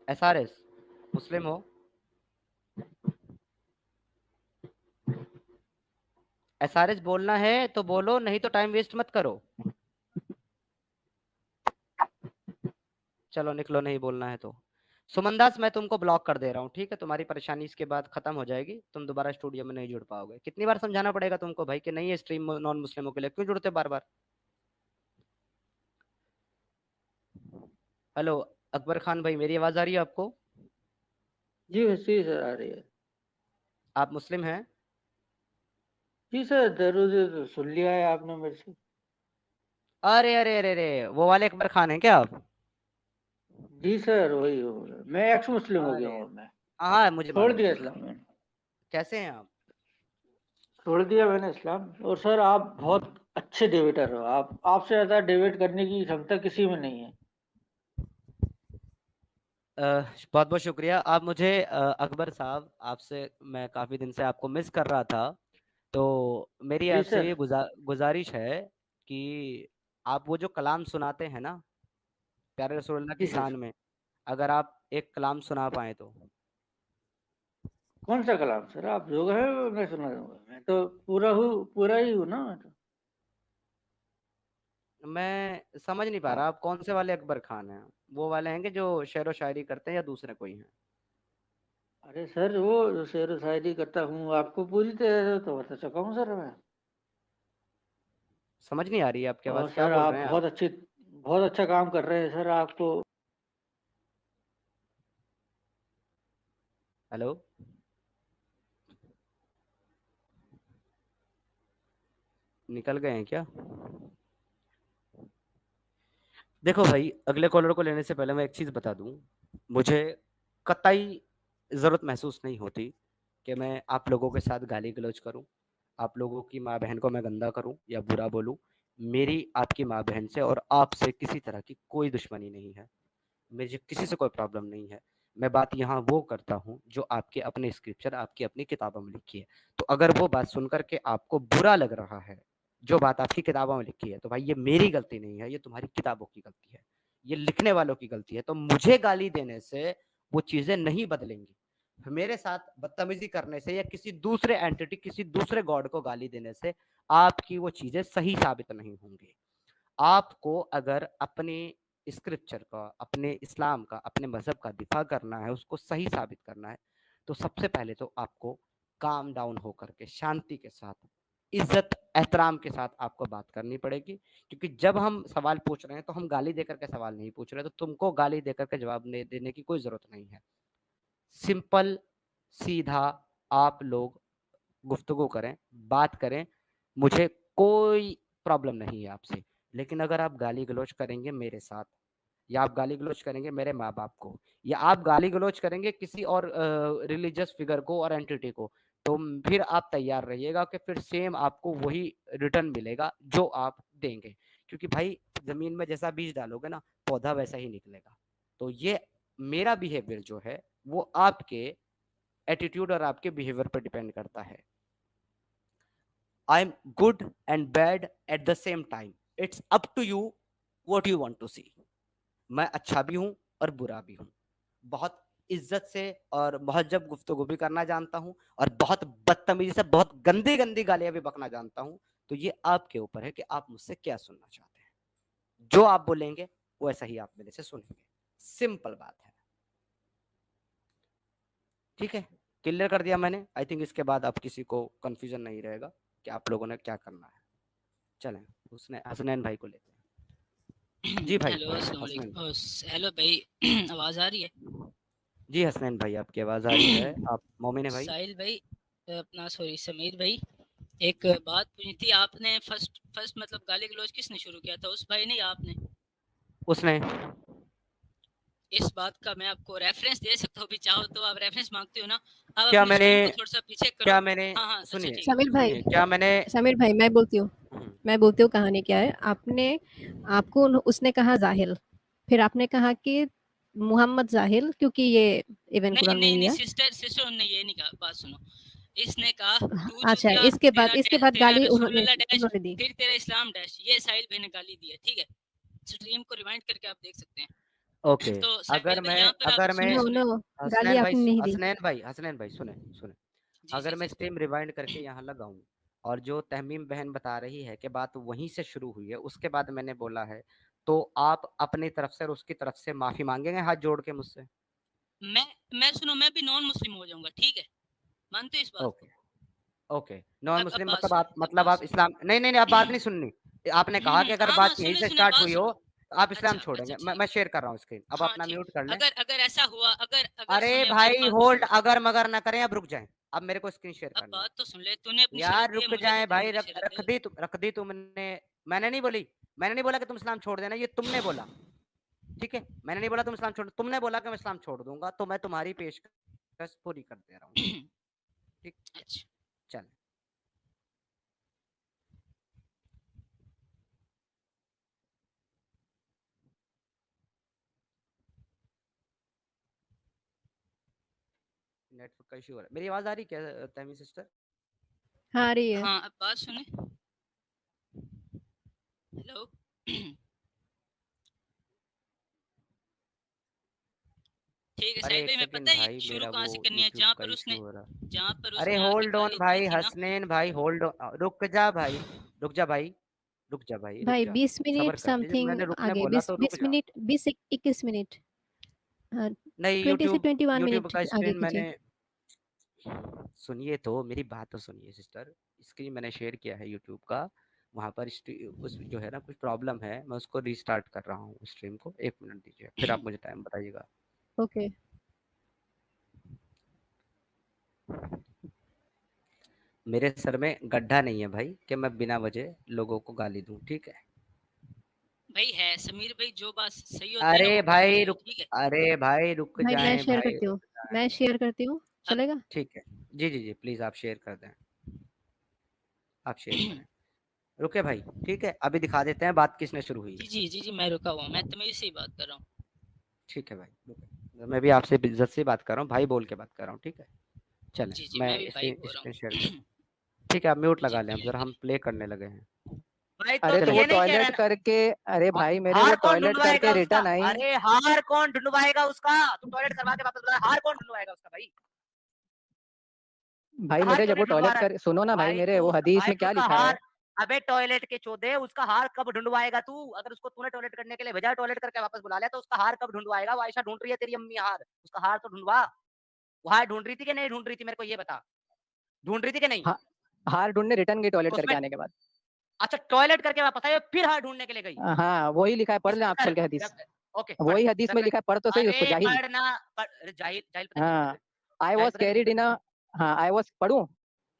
Speaker 1: एसआरएस मुस्लिम हो? एसआरएस बोलना है तो बोलो, नहीं तो टाइम वेस्ट मत करो। चलो निकलो, नहीं बोलना है तो। सुमनदास मैं तुमको ब्लॉक कर दे रहा हूँ, ठीक है? तुम्हारी परेशानी इसके बाद खत्म हो जाएगी, तुम दोबारा स्टूडियो में नहीं जुड़ पाओगे। कितनी बार समझाना पड़ेगा तुमको भाई कि नहीं है स्ट्रीम नॉन मुस्लिमों के लिए, क्यों जुड़ते बार बार? हेलो अकबर खान भाई, मेरी आवाज आ रही है आपको?
Speaker 6: जी वैसे ही सर आ रही है।
Speaker 1: आप मुस्लिम हैं?
Speaker 6: जी सर, दरूद तो सुन लिया है आपने मेरे से।
Speaker 1: अरे अरे अरे अरे, वो वाले अकबर खान है क्या आप?
Speaker 6: जी सर, वही हो। मैं एक्स मुस्लिम हो गया
Speaker 1: अरे
Speaker 6: हूँ। मैं
Speaker 1: हाँ, मुझे
Speaker 6: छोड़
Speaker 1: मालूम
Speaker 6: दिया
Speaker 1: है।
Speaker 6: इस्लाम मैंने।
Speaker 1: कैसे हैं आप?
Speaker 6: छोड़ दिया मैंने इस्लाम। और सर आप बहुत अच्छे डिबेटर हो। आप आपसे ज्यादा डिबेट करने की क्षमता किसी में नहीं है।
Speaker 1: बहुत बहुत शुक्रिया। आप मुझे अकबर साहब, आपसे मैं काफ़ी दिन से आपको मिस कर रहा था। तो मेरी
Speaker 6: जी
Speaker 1: आपसे
Speaker 6: सर।
Speaker 1: ये गुजारिश है कि आप वो जो कलाम सुनाते हैं ना प्यारे रसूलुल्लाह की
Speaker 6: जी सर।
Speaker 1: शान में, अगर आप एक कलाम सुना पाएँ तो।
Speaker 6: कौन सा कलाम सर? आप जो है मैं सुना दूंगा। मैं तो पूरा ही हूँ ना मैं तो।
Speaker 1: मैं समझ नहीं पा रहा आप कौन से वाले अकबर खान हैं? वो वाले हैं कि जो शेरो शायरी करते हैं या दूसरे कोई हैं?
Speaker 6: अरे सर, वो जो शेर व शायरी करता हूँ आपको पूरी तरह से तो बता चुका हूँ सर मैं।
Speaker 1: समझ नहीं आ रही है आपकी
Speaker 6: और
Speaker 1: आवाज़, क्या
Speaker 6: सर
Speaker 1: बोल
Speaker 6: आप
Speaker 1: रहे हैं आप?
Speaker 6: बहुत अच्छा काम कर रहे हैं सर। आपको
Speaker 1: हेलो? निकल गए हैं क्या? देखो भाई, अगले कॉलर को लेने से पहले मैं एक चीज़ बता दूँ, मुझे कतई ज़रूरत महसूस नहीं होती कि मैं आप लोगों के साथ गाली-गलौज करूँ, आप लोगों की माँ-बहन को मैं गंदा करूँ या बुरा बोलूँ। मेरी आपकी माँ-बहन से और आपसे किसी तरह की कोई दुश्मनी नहीं है। मुझे किसी से कोई प्रॉब्लम नहीं है। मैं बात यहाँ वो करता हूँ जो आपके अपने स्क्रिप्चर, आपकी अपनी किताबों में लिखी है। तो अगर वो बात सुन कर के आपको बुरा लग रहा है, जो बात आपकी किताबों में लिखी है, तो भाई ये मेरी गलती नहीं है, ये तुम्हारी किताबों की गलती है। ये लिखने वालों की गलती है। तो मुझे गाली देने से वो चीज़ें नहीं बदलेंगी। मेरे साथ बदतमीज़ी करने से या किसी दूसरे एंटिटी, किसी दूसरे गॉड को गाली देने से आपकी वो चीज़ें सही साबित नहीं होंगी। आपको अगर अपने स्क्रिप्चर का, अपने इस्लाम का, अपने मज़हब का दिफ़ा करना है, उसको सही साबित करना है, तो सबसे पहले तो आपको काम डाउन होकर के शांति के साथ, इज़्ज़त, एहतराम के साथ आपको बात करनी पड़ेगी। क्योंकि जब हम सवाल पूछ रहे हैं, तो हम गाली देकर के सवाल नहीं पूछ रहे, तो तुमको गाली देकर के जवाब देने की कोई ज़रूरत नहीं है। सिंपल, सीधा आप लोग गुफ्तगू करें, बात करें, मुझे कोई प्रॉब्लम नहीं है आपसे। लेकिन अगर आप गाली-गलौच करेंगे मेरे साथ या आप गाली-गलौच करेंगे मेरे माँ-बाप को या आप गाली-गलौच करेंगे किसी और रिलीजियस फिगर को और एंटिटी को, तो फिर आप तैयार रहिएगा कि फिर सेम आपको वही रिटर्न मिलेगा जो आप देंगे। क्योंकि भाई ज़मीन में जैसा बीज डालोगे ना, पौधा वैसा ही निकलेगा। तो ये मेरा बिहेवियर जो है, वो आपके एटीट्यूड और आपके बिहेवियर पर डिपेंड करता है। I'm good and bad at the same time. It's up to you what you want to see. मैं अच्छा भी हूँ और बुरा भी हूँ। बहुत इज्जत से और बहुत जब गुफ्तगू भी करना जानता हूँ और बहुत बदतमीजी से बहुत गंदी गंदी गालियां भी बकना जानता हूँ। तो ये आपके ऊपर है कि आप मुझसे क्या सुनना चाहते हैं। जो आप बोलेंगे वैसा ही आप मेरे से सुनेंगे। सिंपल बात है। ठीक है, क्लियर कर दिया मैंने। आई थिंक इसके बाद अब किसी को कंफ्यूजन नहीं रहेगा कि आप लोगों ने क्या करना है। चलें, उसने हसनैन भाई को लेते हैं। जी भाई।
Speaker 7: हेलो, अस्सलाम
Speaker 1: हसनैन
Speaker 7: वालेकुम। हेलो भाई, आवाज़ आ रही है?
Speaker 1: जी, हसनैन भाई आपकी आवाज़ आ रही है। आप मोमिन है भाई?
Speaker 7: साहिल भाई, अपना सॉरी समीर भाई, एक बात पूछनी थी। आपने फर्स्ट मतलब गाली गलौज किसने शुरू किया था, उस भाई ने या आपने?
Speaker 1: उसने।
Speaker 7: इस बात का मैं आपको रेफरेंस दे सकता हूँ, भी चाहो तो आप रेफरेंस मांगते हो ना, आप
Speaker 1: क्या
Speaker 7: अपनी
Speaker 1: मैंने
Speaker 7: स्ट्रीम को थोड़ा सा पीछे करो।
Speaker 1: क्या मैंने
Speaker 7: हाँ हाँ, अच्छा
Speaker 1: सुनिए
Speaker 7: ठीक है।
Speaker 3: समीर भाई,
Speaker 1: सुनिए, क्या मैंने
Speaker 3: समीर भाई मैं बोलती हूँ कहानी क्या है। आपको उसने कहा जाहिल, फिर आपने कहा कि मोहम्मद जाहिल, क्योंकि ये इवन
Speaker 7: नहीं
Speaker 3: कुरान में
Speaker 7: नहीं
Speaker 3: भी
Speaker 7: नहीं,
Speaker 3: है।
Speaker 7: सिस्टर ने ये नहीं कहा, बात सुनो। इसने कहा तू जो
Speaker 3: अच्छा,
Speaker 7: क्या
Speaker 3: इसके बाद
Speaker 7: तेरा
Speaker 3: गाली उन्होंने
Speaker 7: रसूलुल्लाह डैश,
Speaker 3: उन्होंने दी।
Speaker 7: फिर तेरा इस्लाम डैश, ये साहिल भाई ने गाली दी है। ठीक है, स्ट्रीम को रिवाइंड करके आप देख सकते हैं।
Speaker 1: ओके।
Speaker 7: तो साहिल भाई यहाँ पर आप
Speaker 1: अगर मैं
Speaker 7: सुने
Speaker 3: नो
Speaker 7: सुने
Speaker 3: नो, गाली आपने नहीं दी।
Speaker 1: हसनैन भाई सुने सुने।
Speaker 7: जी
Speaker 1: अगर
Speaker 7: जी
Speaker 1: मैं
Speaker 7: जी।
Speaker 1: स्ट्रीम रिवाइंड करके यहाँ लगाऊं और जो तहमीम बहन बता रही है कि बात वहीं से शुरू हुई है, उसके बाद मैंने बोला है, तो आप अपनी तरफ से और उसकी तरफ से माफी मांगेंगे हाथ जोड़ के मुझसे?
Speaker 7: मैं सुनो, मैं भी नॉन मुस्लिम हो जाऊंगा, ठीक है? मानते हो इस बात को?
Speaker 1: Okay okay. नॉन
Speaker 7: अब
Speaker 1: मुस्लिम
Speaker 7: बात
Speaker 1: मतलब
Speaker 7: सुनो,
Speaker 1: आप इस्लाम नहीं नहीं नहीं, आप बात नहीं सुननी। आपने कहा कि अगर
Speaker 7: हाँ हाँ,
Speaker 1: बात यहीं
Speaker 7: सुने
Speaker 1: से
Speaker 7: सुने,
Speaker 1: स्टार्ट
Speaker 7: बात
Speaker 1: हुई हो
Speaker 7: सुनो।
Speaker 1: तो आप इस्लाम
Speaker 7: अच्छा अच्छा,
Speaker 1: छोड़ेंगे।
Speaker 7: ठीक।
Speaker 1: मैं शेयर कर रहा हूँ स्क्रीन, अब
Speaker 7: हाँ
Speaker 1: अपना
Speaker 7: ठीक,
Speaker 1: म्यूट कर लें।
Speaker 7: अगर अगर ऐसा हुआ, अगर अगर
Speaker 1: अरे
Speaker 7: सुने, अब मेरी
Speaker 1: भाई
Speaker 7: बात
Speaker 1: होल्ड
Speaker 7: सुनो।
Speaker 1: अगर मगर ना करें, अब रुक जाएं। अब मेरे को स्क्रीन शेयर
Speaker 7: अब
Speaker 1: करना।
Speaker 7: बात तो सुन ले, तूने अपनी
Speaker 1: यार
Speaker 7: शर्त दी है,
Speaker 1: रुक
Speaker 7: मुझे
Speaker 1: जाए
Speaker 7: बता
Speaker 1: भाई,
Speaker 7: मेरी
Speaker 1: रख
Speaker 7: शर्त है।
Speaker 1: रख दी तुमने। मैंने नहीं बोली, मैंने नहीं बोला कि तुम इस्लाम छोड़ देना, ये तुमने बोला, ठीक है। मैंने नहीं बोला तुम इस्लाम छोड़, तुमने बोला कि मैं इस्लाम छोड़ दूंगा, तो मैं तुम्हारी पेशकश पूरी कर दे रहा हूँ, ठीक।
Speaker 7: अच्छा
Speaker 1: चल नेटवर्क का इशू हो रहा है। मेरी आवाज आ रही क्या तहमीर सिस्टर?
Speaker 3: हाँ, आ रही है।
Speaker 7: हाँ, अब बात सुने। हेलो ठीक है
Speaker 1: अरे
Speaker 7: साहिल
Speaker 1: एक
Speaker 7: भाई, मैं
Speaker 1: सेकंड
Speaker 7: पता है
Speaker 1: भाई,
Speaker 7: ये शुरू
Speaker 1: मेरा
Speaker 7: कहाँ
Speaker 1: वो
Speaker 7: से करनी है,
Speaker 1: यूट्यूब का इशू हो रहा है।
Speaker 7: जहाँ पर
Speaker 1: अरे
Speaker 7: उसने आके
Speaker 1: होल्ड ऑन
Speaker 7: गाली दी
Speaker 1: भाई,
Speaker 7: थी ना।
Speaker 1: हसनैन भाई होल्ड ऑन, रुक जा भाई, रुक जा भाई, रुक जा भाई, रुक
Speaker 3: भाई
Speaker 1: जा,
Speaker 3: 20
Speaker 1: सबर
Speaker 3: मिनट
Speaker 1: कर। जब
Speaker 3: समथिंग
Speaker 1: मैंने रुकने
Speaker 3: आगे,
Speaker 1: बोला
Speaker 3: 20
Speaker 1: तो रुक
Speaker 3: 20
Speaker 1: जा।
Speaker 3: मिनट, 20 21 मिनट, हाँ,
Speaker 1: नहीं
Speaker 3: 20 से 21
Speaker 1: यूट्यूब
Speaker 3: मिनट
Speaker 1: का
Speaker 3: आगे
Speaker 1: स्क्रीन
Speaker 3: कीजिए।
Speaker 1: मैंने, सुनिए तो मेरी बात तो सुनिए सिस्टर। स्क्रीन मैंने शेयर किया है यूट्यूब का, वहाँ पर उस जो है ना कुछ प्रॉब्लम है, मैं उसको रीस्टार्ट कर रहा हूँ स्ट्रीम को। 1 मिनट दीजिए, फिर आप मुझे टाइम बताइएगा।
Speaker 3: ओके।
Speaker 1: मेरे सर में गड्ढा नहीं है भाई कि मैं बिना वजह लोगों को गाली दूं, ठीक है।
Speaker 7: भाई है समीर भाई, जो बात सही होता है ना
Speaker 1: अरे
Speaker 7: वो
Speaker 1: भाई
Speaker 7: बोलना है,
Speaker 1: रुक,
Speaker 7: ठीक है।
Speaker 1: अरे भाई रुक
Speaker 3: भाई मैं
Speaker 1: जाएं
Speaker 3: शेयर
Speaker 1: भाई,
Speaker 3: करती हूँ,
Speaker 1: रुक जाएं।
Speaker 3: मैं शेयर करती हूँ,
Speaker 7: अब
Speaker 3: चलेगा?
Speaker 1: ठीक है, जी जी जी, प्लीज आप शेयर कर दें, आप शेयर करें। रुके भाई, ठीक है, अभी दिखा देते हैं बात किसने शुरू हुई
Speaker 7: जी
Speaker 1: है।
Speaker 7: जी जी जी, मैं रुका हुआ हूँ, मैं तमीर से ही बात कर रहा हूँ।
Speaker 1: ठीक है भाई, रुके, मैं भी आपसे इज्जत से बात कर रहा हूँ, भाई बोल के बात कर रहा हूँ, ठीक है। चलें,
Speaker 7: जी जी,
Speaker 1: मैं
Speaker 7: मैं भी भाई बोल रहा
Speaker 1: स्क्रीन शेयर
Speaker 7: हूँ।
Speaker 1: कर, ठीक है, आप म्यूट
Speaker 7: जी
Speaker 1: लगा लें, अब
Speaker 7: क्लियर
Speaker 1: जरा हम
Speaker 7: करिए।
Speaker 1: प्ले करने लगे हैं। भाई तो
Speaker 2: अरे तो वो
Speaker 1: ये नहीं कह रहे
Speaker 2: टॉयलेट
Speaker 1: ना,
Speaker 2: करके, अरे भाई मेरे वो
Speaker 1: हार कौन
Speaker 2: टॉयलेट
Speaker 1: ढूंढवाएगा
Speaker 2: करके
Speaker 1: उसका?
Speaker 2: रिटर्न आई।
Speaker 1: अरे हार कौन ढूंढवाएगा उसका? तू टॉयलेट करवा के वापस बुला, हार कौन ढूंढवाएगा उसका भाई?
Speaker 2: भाई
Speaker 1: हार
Speaker 2: मेरे
Speaker 1: क्यों
Speaker 2: जब वो
Speaker 1: नहीं ढूंढवा
Speaker 2: टॉयलेट
Speaker 1: रहा है?
Speaker 2: कर, सुनो ना भाई,
Speaker 1: भाई
Speaker 2: मेरे
Speaker 1: तू
Speaker 2: वो हदीस
Speaker 1: भाई
Speaker 2: में
Speaker 1: तू
Speaker 2: क्या
Speaker 1: उसका
Speaker 2: लिखा है।
Speaker 1: हार, अबे टॉयलेट के चोदे, उसका हार कब ढूंढवाएगा तू? अगर उसको तूने टॉयलेट करने के लिए भेजा, टॉयलेट करके वापस बुला लिया, तो उसका हार कब ढूंढवाएगा? वो आयशा ढूंढ रही है तेरी अम्मी हार, उसका हार तो ढूंढवा। वो हार ढूंढ रही थी कि नहीं ढूंढ रही थी, मेरे को ये बता, ढूंढ रही थी कि नहीं?
Speaker 2: हा, हार ढूंढने रिटर्न गई टॉयलेट करके
Speaker 1: उसमें
Speaker 2: आने के बाद।
Speaker 1: अच्छा टॉयलेट करके वापस आई फिर हार ढूंढने के लिए गई?
Speaker 2: हाँ वही लिखा है, पढ़ लें आप
Speaker 1: इधर
Speaker 2: खोल के हदीस।
Speaker 1: ओके पढ़,
Speaker 2: वही हदीस
Speaker 1: इधर
Speaker 2: में
Speaker 1: कर।
Speaker 2: लिखा है, पढ़ तो सही उसको
Speaker 1: अरे
Speaker 2: जाहिल।
Speaker 1: पढ़ना, पढ़, जाहिल जाहिल पता किसको
Speaker 2: हाँ,
Speaker 1: कहते हैं?
Speaker 2: आई
Speaker 1: जाहिल
Speaker 2: वॉज
Speaker 1: पता किसको
Speaker 2: कैरिड इन
Speaker 1: कहते
Speaker 2: अ,
Speaker 1: हैं?
Speaker 2: हाँ आई वॉज, पढ़ूं?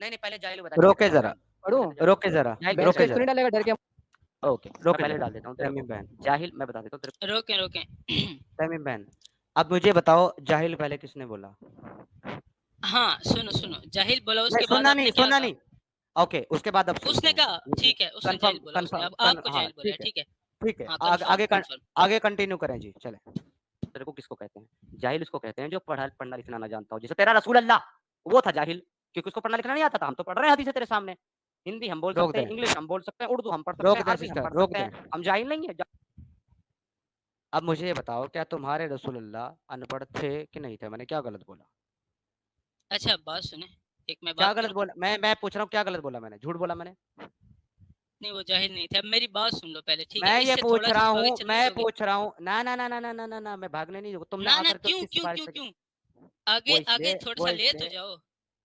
Speaker 1: नहीं नहीं, पहले जाहिल बता किसको
Speaker 5: रोके
Speaker 1: कहते हैं?
Speaker 5: जरा,
Speaker 2: पढ़ूं?
Speaker 1: पहले जाहिल
Speaker 5: रोके जरा,
Speaker 1: जाहिल
Speaker 2: बेस्ट
Speaker 1: रोके
Speaker 2: फ्रेंड
Speaker 1: जरा,
Speaker 2: नहीं डालेगा डर के।
Speaker 1: ओके मैं
Speaker 5: रोके
Speaker 1: पहले
Speaker 5: जरा।
Speaker 1: डाल देता हूँ तेरे
Speaker 5: तमीम
Speaker 1: को।
Speaker 5: बहन,
Speaker 1: जाहिल मैं बता देता हूँ तेरे
Speaker 7: रोकें रोकें।
Speaker 1: को। तमीम बहन, अब मुझे बताओ जाहिल पहले किसने बोला?
Speaker 7: हाँ सुनो सुनो, जाहिल बोला,
Speaker 1: नहीं
Speaker 7: उसके बाद
Speaker 1: सुनना
Speaker 7: आपने
Speaker 1: नहीं,
Speaker 7: क्या
Speaker 1: सुनना
Speaker 7: कहा?
Speaker 1: नहीं, ओके उसके बाद अब
Speaker 7: उसने
Speaker 1: सुनते
Speaker 7: कहा
Speaker 1: हैं।
Speaker 7: ठीक है, उसने
Speaker 1: कंफर्म
Speaker 7: जाहिल बोला, उसने
Speaker 1: कंफर्म
Speaker 7: अब
Speaker 1: कन
Speaker 7: आपको
Speaker 1: हाँ
Speaker 7: जाहिल बोला है,
Speaker 1: ठीक है,
Speaker 7: ठीक है।
Speaker 1: ठीक है,
Speaker 7: हाँ
Speaker 1: आगे
Speaker 7: कंफर्म कंफर्म।
Speaker 1: आगे कंटिन्यू करें जी, चले। तेरे को किसको कहते हैं? जाहिल उसको कहते हैं जो पढ़ना लिखना ना जानता हो, जैसे तेरा रसूल अल्लाह, वो था जाहिल, क्योंकि उसको पढ़ना लिखना नहीं आता था। हम तो पढ़ रहे हैं हदीसें तेरे सामने, हिंदी हम बोल
Speaker 5: रोक
Speaker 1: सकते हैं,
Speaker 5: दें,
Speaker 1: इंग्लिश हम बोल सकते हैं, उर्दू हम पढ़ सकते
Speaker 5: रोक
Speaker 1: हैं,
Speaker 5: दें
Speaker 1: अरबी हम
Speaker 5: सिस्टर,
Speaker 1: पढ़
Speaker 5: रोक
Speaker 1: सकते
Speaker 5: दें।
Speaker 1: हैं, हम जाहिल नहीं है। अब मुझे ये बताओ, क्या तुम्हारे रसूल अल्लाह अनपढ़ थे कि नहीं थे? मैंने क्या गलत बोला?
Speaker 7: अच्छा बात सुने, एक मैं
Speaker 1: क्या
Speaker 7: बात
Speaker 1: गलत
Speaker 7: करूँ?
Speaker 1: बोला? मैं पूछ रहा हूँ, क्या गलत बोला मैंने? झूठ बोला मैंने?
Speaker 7: नहीं वो जाहिल नहीं थे। अब मेरी बात सुन लो पहले, ठीक है?
Speaker 1: मैं ये
Speaker 7: इससे
Speaker 1: पूछ
Speaker 7: थोड़ा सा
Speaker 1: रहा
Speaker 7: आगे
Speaker 1: हूँ,
Speaker 7: चलने
Speaker 1: मैं
Speaker 7: दोगे?
Speaker 1: पूछ रहा हूँ, ना ना ना ना ना ना ना ना, मैं भागने नहीं दूंगा। तुमने
Speaker 7: ना ना,
Speaker 1: आकर
Speaker 7: क्यों
Speaker 1: किस
Speaker 7: क्यों
Speaker 1: सिफारिश
Speaker 7: क्यों
Speaker 1: करी?
Speaker 7: क्यों? आगे
Speaker 1: वो
Speaker 7: आगे
Speaker 1: इसलिए
Speaker 7: थोड़ा
Speaker 1: वो
Speaker 7: सा ले तो
Speaker 1: इसलिए
Speaker 7: जाओ।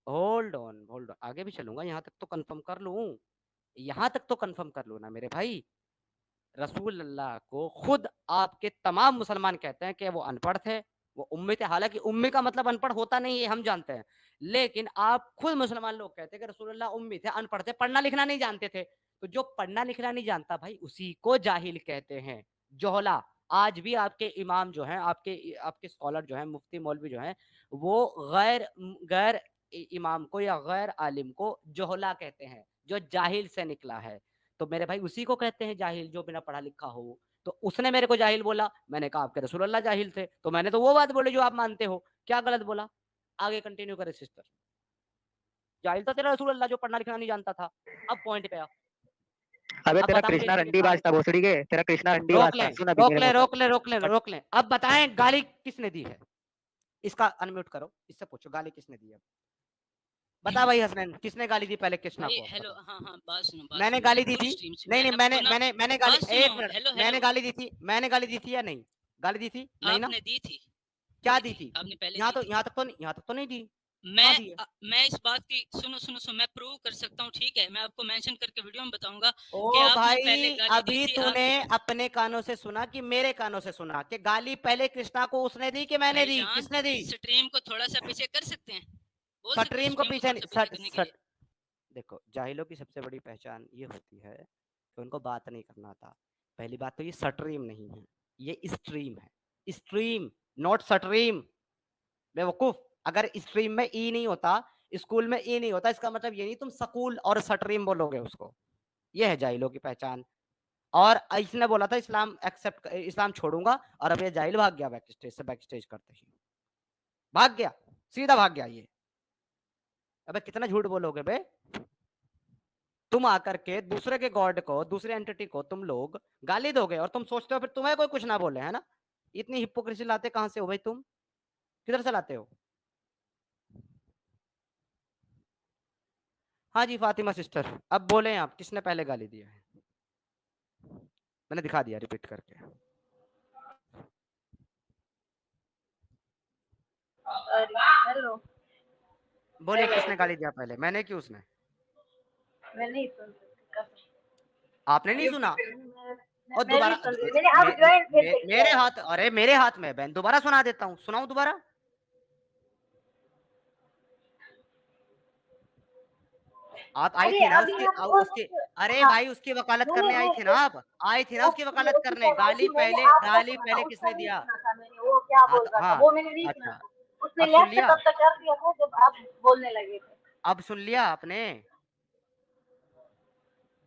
Speaker 1: होल्ड ऑन, आगे भी चलूंगा, यहाँ तक तो कंफर्म कर लूं, यहाँ तक तो कंफर्म कर लो ना मेरे भाई। रसूल अल्लाह को खुद आपके तमाम मुसलमान कहते हैं कि वो अनपढ़ थे, वो उम्मी थे। हालांकि उम्मी का मतलब अनपढ़ होता नहीं है, हम जानते हैं, लेकिन आप खुद मुसलमान लोग कहते हैं कि रसूल अल्लाह उम्मी थे, अनपढ़ थे, पढ़ना लिखना नहीं जानते थे। तो जो पढ़ना लिखना नहीं जानता भाई, उसी को जाहिल कहते हैं, जोहला। आज भी आपके इमाम जो हैं, आपके आपके स्कॉलर जो हैं, मुफ्ती मौलवी जो हैं, वो गैर गैर इमाम को या गैर आलिम को जोहला कहते हैं, जो जाहिल से निकला है। तो मेरे भाई उसी को कहते हैं जाहिल, जो बिना पढ़ा लिखा हो। तो उसने मेरे को जाहिल बोला, मैंने कहा आपके रसूल अल्लाह जाहिल थे, तो मैंने तो वो बात बोली जो आप मानते हो। क्या गलत बोला? आगे कंटिन्यू करे सिस्टर। जाहिल था तेरा रसूल अल्लाह, जो पढ़ना लिखना नहीं जानता था। अब पॉइंट पे आ,
Speaker 2: अबे
Speaker 1: अब
Speaker 2: तेरा
Speaker 1: बता मुझे
Speaker 2: कृष्णा
Speaker 1: इसमें
Speaker 2: रंडी
Speaker 1: कितना
Speaker 2: बाज था भोसड़ी के, तेरा कृष्णा रंडी बाज
Speaker 1: रोक
Speaker 2: था,
Speaker 1: लें,
Speaker 2: सुन अभी
Speaker 1: रोक
Speaker 2: मेरे
Speaker 1: लें,
Speaker 2: मुंह
Speaker 1: रोक लें, रोक लें,
Speaker 2: से।
Speaker 1: रोक लें। अब बताएं गाली किसने दी है? इसका अनम्यूट करो, इससे पूछो गाली किसने दी है। बता भाई हसनैन, किसने गाली दी पहले कृष्णा
Speaker 7: भाई
Speaker 1: को?
Speaker 7: हेलो, हाँ हाँ बात सुनो, बात
Speaker 1: मैंने
Speaker 7: सुनो,
Speaker 1: गाली
Speaker 7: मैं
Speaker 1: दी
Speaker 7: पूरी
Speaker 1: थी?
Speaker 7: स्ट्रीम से,
Speaker 1: नहीं नहीं, मैंने
Speaker 7: आपको ना
Speaker 1: मैंने मैंने गाली,
Speaker 7: बात
Speaker 1: एक
Speaker 7: सुनो,
Speaker 1: मिनट,
Speaker 7: हेलो
Speaker 1: मैंने
Speaker 7: हेलो,
Speaker 1: गाली दी थी? मैंने गाली दी थी या नहीं? गाली दी थी नहीं ना?
Speaker 7: आपने दी थी,
Speaker 1: क्या दी थी?
Speaker 7: आपने पहले
Speaker 1: यहाँ
Speaker 7: दी
Speaker 1: तो
Speaker 7: थी।
Speaker 1: यहाँ तक तो नहीं, यहाँ तक तो नहीं दी।
Speaker 7: मैं
Speaker 1: दी है?
Speaker 7: मैं इस बात की, सुनो सुनो सुनो, मैं प्रूव कर सकता हूँ, ठीक है? मैं आपको मेंशन करके वीडियो में बताऊंगा कि
Speaker 1: ओ
Speaker 7: आपने पहले
Speaker 1: भाई,
Speaker 7: गाली दी
Speaker 1: अभी
Speaker 7: थी।
Speaker 1: तूने
Speaker 7: आपकी
Speaker 1: अपने कानों से सुना कि मेरे कानों से सुना कि गाली पहले कृष्णा को उसने दी कि मैंने दी?
Speaker 7: भाईजान
Speaker 1: किसने दी?
Speaker 7: स्ट्रीम को थोड़ा सा पीछे कर सकते हैं? बोल सकते
Speaker 1: स्ट्रीम को
Speaker 7: स्ट्रीम
Speaker 1: पीछे
Speaker 7: कॉन्सेप्ट पीछे करने के लिए।
Speaker 1: देखो, जाहिलों की सबसे बड़ी पहचान ये होती है कि उनको बात नहीं करना आता। पहली बात तो ये स्ट्रीम नहीं है, ये स्ट्रीम है। Stream, not stream. बेवकूफ, अगर स्ट्रीम में ई नहीं होता, स्कूल में ई नहीं होता, इसका मतलब ये नहीं तुम स्कूल और स्ट्रीम बोलोगे उसको। ये है जाहिलों की पहचान। और इसने बोला था इस्लाम छोड़ूंगा, और अब ये जाहिल भाग गया बैक स्टेज करते ही भाग गया, सीधा भाग गया ये। अबे कितना झूठ बोलोगे बे। तुम आकर के दूसरे के गॉड को, दूसरे एंटिटी को तुम लोग गाली दोगे और तुम सोचते हो फिर तुम्हें कोई कुछ ना बोले, है ना। इतनी हिपोक्रेसी लाते कहां से हो भाई, तुम किधर से लाते हो। हाँ जी फातिमा सिस्टर, अब बोले आप किसने पहले गाली दिया है। मैंने दिखा दिया रिपीट करके।
Speaker 4: हेलो,
Speaker 1: बोले किसने गाली दिया पहले, मैंने कि उसने।
Speaker 4: मैं नहीं सुन रही।
Speaker 1: आपने नहीं सुना। और
Speaker 4: मैं नहीं
Speaker 1: दोबारा
Speaker 4: सुन रही, मैंने अब ज्वाइन फिर से किया
Speaker 1: मेरे
Speaker 4: है।
Speaker 1: हाथ, अरे मेरे हाथ में बहन, दोबारा सुना देता हूँ, सुनाऊं दोबारा। आप आई
Speaker 4: अरे
Speaker 1: थी ना
Speaker 4: अभी
Speaker 1: उसकी
Speaker 4: आप
Speaker 1: उसकी अरे
Speaker 4: हाँ,
Speaker 1: भाई उसकी वकालत
Speaker 4: मैंने
Speaker 1: करने आई
Speaker 4: वो
Speaker 1: थी ना आप, आई थी ना उसकी वकालत
Speaker 4: उसकी
Speaker 1: करने। गाली
Speaker 4: मैंने आपका
Speaker 1: गाली
Speaker 4: सुना था,
Speaker 1: पहले
Speaker 4: उसका
Speaker 1: किसने
Speaker 4: नहीं
Speaker 1: दिया।
Speaker 4: सुना था मैंने, वो क्या बोल रहा था
Speaker 1: हाँ
Speaker 4: वो मैंने नहीं सुना
Speaker 1: अच्छा,
Speaker 4: था। उसने
Speaker 1: अब सुन
Speaker 4: लेफ्ट
Speaker 1: लिया,
Speaker 4: तब तक कर दिया था जब आप बोलने लगे थे।
Speaker 1: अब सुन लिया आपने।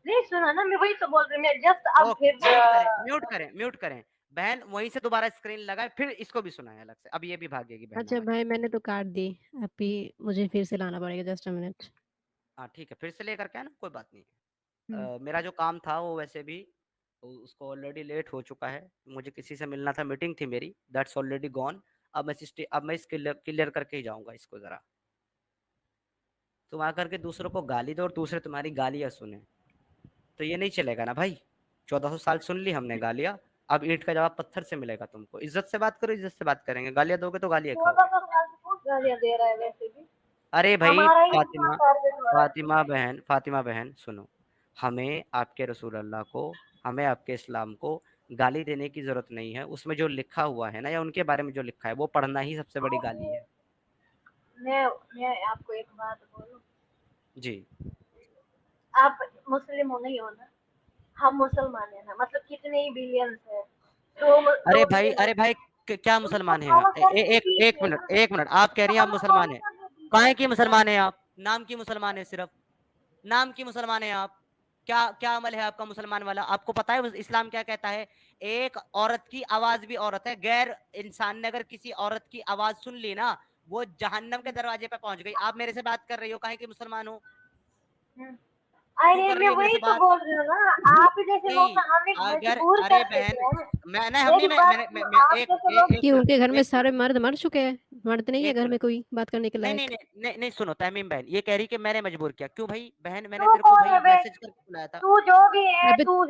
Speaker 4: नहीं सुना ना, मैं वही तो बोल रही हूँ, मैं जस्ट अब
Speaker 1: ओके,
Speaker 4: फिर
Speaker 1: म्यूट करें बहन, वहीं से दोबारा स्क्रीन लगाए, फिर इसको भी सुनाए अलग से। अब ये भी भागेगी बहन
Speaker 3: अच्छा
Speaker 1: हमारी।
Speaker 3: भाई मैंने तो काट दी, अभी मुझे फिर से लाना पड़ेगा, जस्ट अ मिनट।
Speaker 1: हाँ ठीक है, फिर से लेकर के आना, कोई बात नहीं। मेरा जो काम था वो वैसे भी उसको ऑलरेडी लेट हो चुका है। मुझे किसी से मिलना था, मीटिंग थी मेरी, दैट्स ऑलरेडी गॉन। अब मैं इस क्लियर करके ही जाऊंगा इसको। जरा तुम आकर के दूसरों को गाली दो और दूसरे तुम्हारी गालियां सुने, तो ये नहीं चलेगा ना भाई। 1400 साल सुन ली हमने गालियां, अब ईंट का जवाब पत्थर से मिलेगा तुमको। इज्जत से बात करो, इज्जत से बात करेंगे। गालियां दोगे तो गालियां खाओगे।
Speaker 4: 1400 साल से कौन गालियां दे रहा है वैसे भी।
Speaker 1: अरे भाई
Speaker 4: हमारा ही इतना
Speaker 1: फातिमा,
Speaker 4: टारगेट हो रहा है।
Speaker 1: फातिमा बहन सुनो, हमें आपके रसूल अल्लाह को, हमें आपके इस्लाम को गाली देने की जरूरत नहीं है। उसमें जो लिखा हुआ है ना, या उनके बारे में जो लिखा है, वो पढ़ना ही सबसे बड़ी गाली है।
Speaker 4: मैं आपको एक बात बोलूं,
Speaker 1: जी
Speaker 4: आप मुस्लिम हो नहीं हो ना, हम मुसलमान है ना, मतलब कितने ही बिलियंस है,
Speaker 1: अरे
Speaker 4: दो
Speaker 1: भाई,
Speaker 4: बिलियन,
Speaker 1: क्या
Speaker 4: उनको
Speaker 1: मुसलमान है
Speaker 4: फॉलो
Speaker 1: आप।
Speaker 4: करने
Speaker 1: एक एक
Speaker 4: दीजिए
Speaker 1: मिनट,
Speaker 4: ना,
Speaker 1: एक मिनट, आप कह रही हैं आप
Speaker 4: हमें
Speaker 1: मुसलमान
Speaker 4: फॉलो
Speaker 1: है।
Speaker 4: करने दीजिए।
Speaker 1: काहे की मुसलमान है आप, नाम की मुसलमान है सिर्फ, नाम की मुसलमान है आप। क्या क्या अमल है आपका मुसलमान वाला। आपको पता है इस्लाम क्या कहता है। एक औरत की आवाज भी औरत है। गैर इंसान ने अगर किसी औरत की आवाज सुन ली ना, वो जहन्नम के दरवाजे पे पहुंच गई। आप मेरे से बात कर रही हो, काहे की मुसलमान हो, क्यों
Speaker 4: अरे
Speaker 1: कर रही
Speaker 4: मैं
Speaker 1: हो मेरे
Speaker 4: वही
Speaker 1: से
Speaker 4: तो
Speaker 1: बात।
Speaker 4: बोल रही हूँ ना, आप जैसे लोग
Speaker 1: नहीं,
Speaker 4: ना हमें
Speaker 1: अगर
Speaker 4: मजबूर
Speaker 1: अरे
Speaker 4: कर
Speaker 1: बहन,
Speaker 4: देते हैं।
Speaker 1: मैंने हम
Speaker 4: मेरी
Speaker 1: नहीं
Speaker 4: बात
Speaker 1: मैंने
Speaker 4: सुनो,
Speaker 1: मैं
Speaker 4: आप जैसे लोग
Speaker 3: कि उनके घर में
Speaker 1: एक
Speaker 3: सारे मर्द मर चुके हैं, मर्द नहीं है
Speaker 1: एक
Speaker 3: घर में
Speaker 1: मिनट,
Speaker 3: कोई बात करने के
Speaker 1: नहीं नहीं
Speaker 3: लायक।
Speaker 1: नहीं नहीं नहीं, सुनो तमीम बहन, ये कह रही कि मैंने मजबूर किया। क्यों भाई बहन, मैंने
Speaker 4: तू
Speaker 1: तेरे को
Speaker 4: कौन
Speaker 1: भाई
Speaker 4: है बे,
Speaker 1: मैसेज करके बुलाया था।
Speaker 4: तू जो भी है,
Speaker 3: अबे
Speaker 4: तू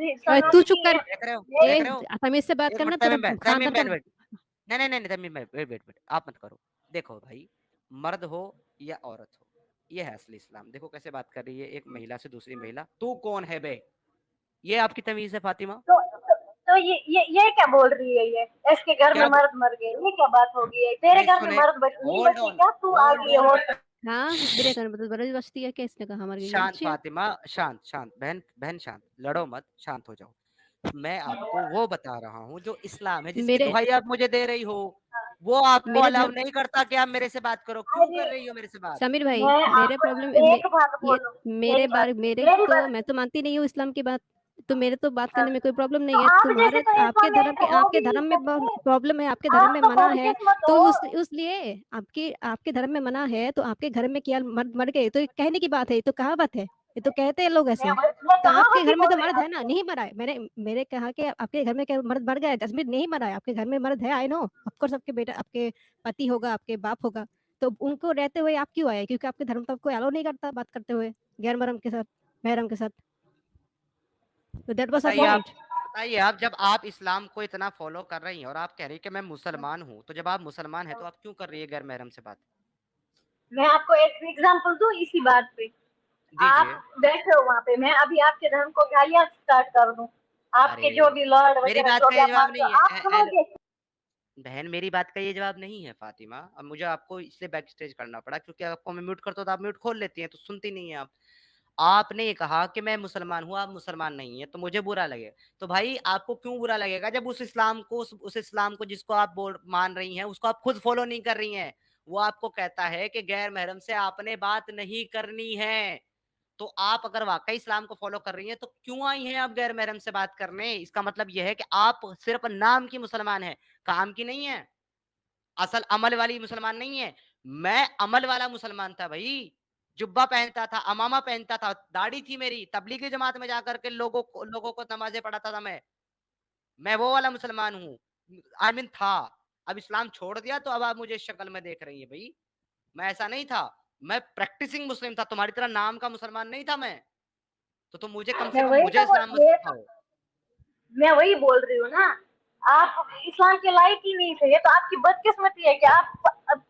Speaker 3: तू चुप
Speaker 4: सनातनी
Speaker 3: कर।
Speaker 4: है।
Speaker 1: देख रहे हो,
Speaker 3: ए
Speaker 1: देख रहे हो।
Speaker 3: तमीज से बात
Speaker 1: एक
Speaker 3: करना,
Speaker 1: मिनट
Speaker 3: तेरा
Speaker 1: तमीम
Speaker 3: खानदान
Speaker 1: बहन
Speaker 3: का।
Speaker 1: वेट, नहीं तमीम बहन वेट, आप मत करो। देखो भाई, मर्द हो या औरत हो, ये है असली इस्लाम। देखो कैसे बात कर रही है एक महिला से दूसरी महिला। तू कौन है बे, ये आपकी तमीज है फातिमा।
Speaker 4: तो ये क्या बोल रही है, ये इसके घर में
Speaker 1: क्या
Speaker 4: मर्द मर गए, ये क्या बात हो गई है। तेरे
Speaker 1: नहीं
Speaker 4: घर में
Speaker 1: सुने,
Speaker 4: मर्द नहीं
Speaker 1: होल्ड
Speaker 4: बचे
Speaker 1: ऑन,
Speaker 4: क्या, तू आ
Speaker 1: होल्ड
Speaker 4: गई
Speaker 1: ऑन,
Speaker 4: हो।
Speaker 3: हाँ मेरे घर में तो बरस बचती है, किसने कहा मर गई है,
Speaker 1: शांत
Speaker 3: बच्ची है।
Speaker 1: फातिमा, शांत शांत बहन शांत, लड़ो मत, शांत हो जाओ। मैं आपको वो बता रहा हूँ जो इस्लाम है, जिसकी
Speaker 3: मेरे
Speaker 1: दुहाई आप मुझे दे रही हो। वो आपको
Speaker 3: मेरे
Speaker 1: अलाउ
Speaker 3: घर
Speaker 1: नहीं करता कि आप मेरे से बात करो। क्यों
Speaker 4: अरे
Speaker 1: कर रही हो मेरे से बात।
Speaker 3: समीर भाई,
Speaker 4: मैं
Speaker 3: मेरे
Speaker 4: आपको
Speaker 3: प्रॉब्लम
Speaker 4: एक बात
Speaker 3: ये
Speaker 4: बोलूं,
Speaker 3: मेरे बारे
Speaker 4: मेरी
Speaker 3: तो
Speaker 4: बात,
Speaker 3: मैं तो मानती नहीं हूँ इस्लाम की बात। तो मेरे तो बात
Speaker 4: हाँ,
Speaker 3: करने में कोई प्रॉब्लम
Speaker 4: तो
Speaker 3: नहीं है।
Speaker 4: आप जैसे
Speaker 3: तुम्हारा
Speaker 4: तो
Speaker 3: आपके
Speaker 4: इंसान
Speaker 3: धर्म
Speaker 4: है,
Speaker 3: के
Speaker 4: हो
Speaker 3: आपके
Speaker 4: भी नहीं
Speaker 3: धर्म में
Speaker 4: सकते।
Speaker 3: प्रॉब्लम है, आपके धर्म
Speaker 4: आप
Speaker 3: में
Speaker 4: तो
Speaker 3: मना है।
Speaker 4: बदकिस्मत
Speaker 3: तो
Speaker 4: हो।
Speaker 3: उसलिए आपके आपके धर्म में मना है, तो आपके घर में क्या मर्द मर गए, तो ये कहने की बात है, ये तो कहावत है, ये तो कहते हैं लोग ऐसे।
Speaker 4: मैं
Speaker 3: तो आपके
Speaker 4: कहावत ही
Speaker 3: घर में
Speaker 4: बोल
Speaker 3: तो
Speaker 4: रही
Speaker 3: मर्द
Speaker 4: हूँ
Speaker 3: है ना,
Speaker 4: आपको।
Speaker 3: नहीं मरा है। मैंने मेरे कहा कि आपके घर में क्या मर्द मर गए, जसमीर नहीं मरा है, आपके घर में मर्द है, आई नो ऑफकोर्स। आपके बेटा, आपके पति होगा, आपके बाप होगा। तो उनको रहते हुए आप क्यों आए, क्योंकि आपके धर्म तो आपको अलाउ नहीं करता बात करते हुए गैर महरम के साथ, महरम के साथ। तो दैट वाज अ
Speaker 1: बताइए आप,
Speaker 3: पॉइंट।
Speaker 1: बताइए आप, जब आप इस्लाम को इतना फॉलो कर रही हैं और आप कह रही हैं कि मैं मुसलमान हूँ, तो जब आप मुसलमान हैं तो आप क्यों कर रही है गैर महरम से बात।
Speaker 4: मैं आपको एक एग्जांपल दूं इसी बात पे। आप
Speaker 1: दीजिए।
Speaker 4: बैठे हो वहाँ पे, मैं अभी आपके धर्म को गालियां स्टार्ट कर दूं,
Speaker 1: अरे
Speaker 4: आपके जो भी लॉर्ड
Speaker 1: मेरी
Speaker 4: वगैरह
Speaker 1: बात
Speaker 4: जो
Speaker 1: का
Speaker 4: भी
Speaker 1: ये
Speaker 4: आप
Speaker 1: जवाब
Speaker 4: मानते
Speaker 1: नहीं
Speaker 4: हो,
Speaker 1: है।
Speaker 4: आप सुनोगे।
Speaker 1: बहन मेरी बात का ये जवाब नहीं है फातिमा। अब मुझे आपको इसलिए बैक स्टेज करना पड़ा क्योंकि आपको मैं म्यूट करता हूं तो आप म्यूट खोल लेती हैं, तो सुनती नहीं है आप। आपने ये कहा कि मैं मुसलमान हूँ, आप मुसलमान नहीं है, तो मुझे बुरा लगे। तो भाई आपको क्यों बुरा लगेगा जब उस इस्लाम को उस इस्लाम को जिसको आप बोल मान रही हैं उसको आप खुद फॉलो नहीं कर रही हैं। वो आपको कहता है कि गैर महरम से आपने बात नहीं करनी है। तो आप अगर वाकई इस्लाम को फॉलो कर रही हैं तो क्यों आई हैं आप गैर महरम से बात करने? इसका मतलब यह है कि आप सिर्फ नाम की मुसलमान है, काम की नहीं है, असल अमल वाली मुसलमान नहीं है। मैं अमल वाला मुसलमान था भाई, जुब्बा पहनता था, अमामा पहनता था, दाढ़ी थी मेरी, तबलीगी जमात में जाकर के लोगों को नमाजें पढ़ाता था मैं वो वाला मुसलमान हूँ। आई मीन था। अब इस्लाम छोड़ दिया तो अब आप मुझे इस शक्ल में देख रही है भाई। मैं ऐसा नहीं था, मैं प्रैक्टिसिंग मुस्लिम था, तुम्हारी तरह नाम का मुसलमान नहीं था मैं। तो तुम मुझे कम से
Speaker 4: मैं
Speaker 1: कम
Speaker 4: वही
Speaker 1: मुझे
Speaker 4: तो
Speaker 1: इस्लाम मत
Speaker 4: ये
Speaker 1: सिखाओ।
Speaker 4: मैं वही बोल रही हूँ ना, आप इस्लाम के लायक ही नहीं थे। ये तो आपकी बदकिस्मती है कि आप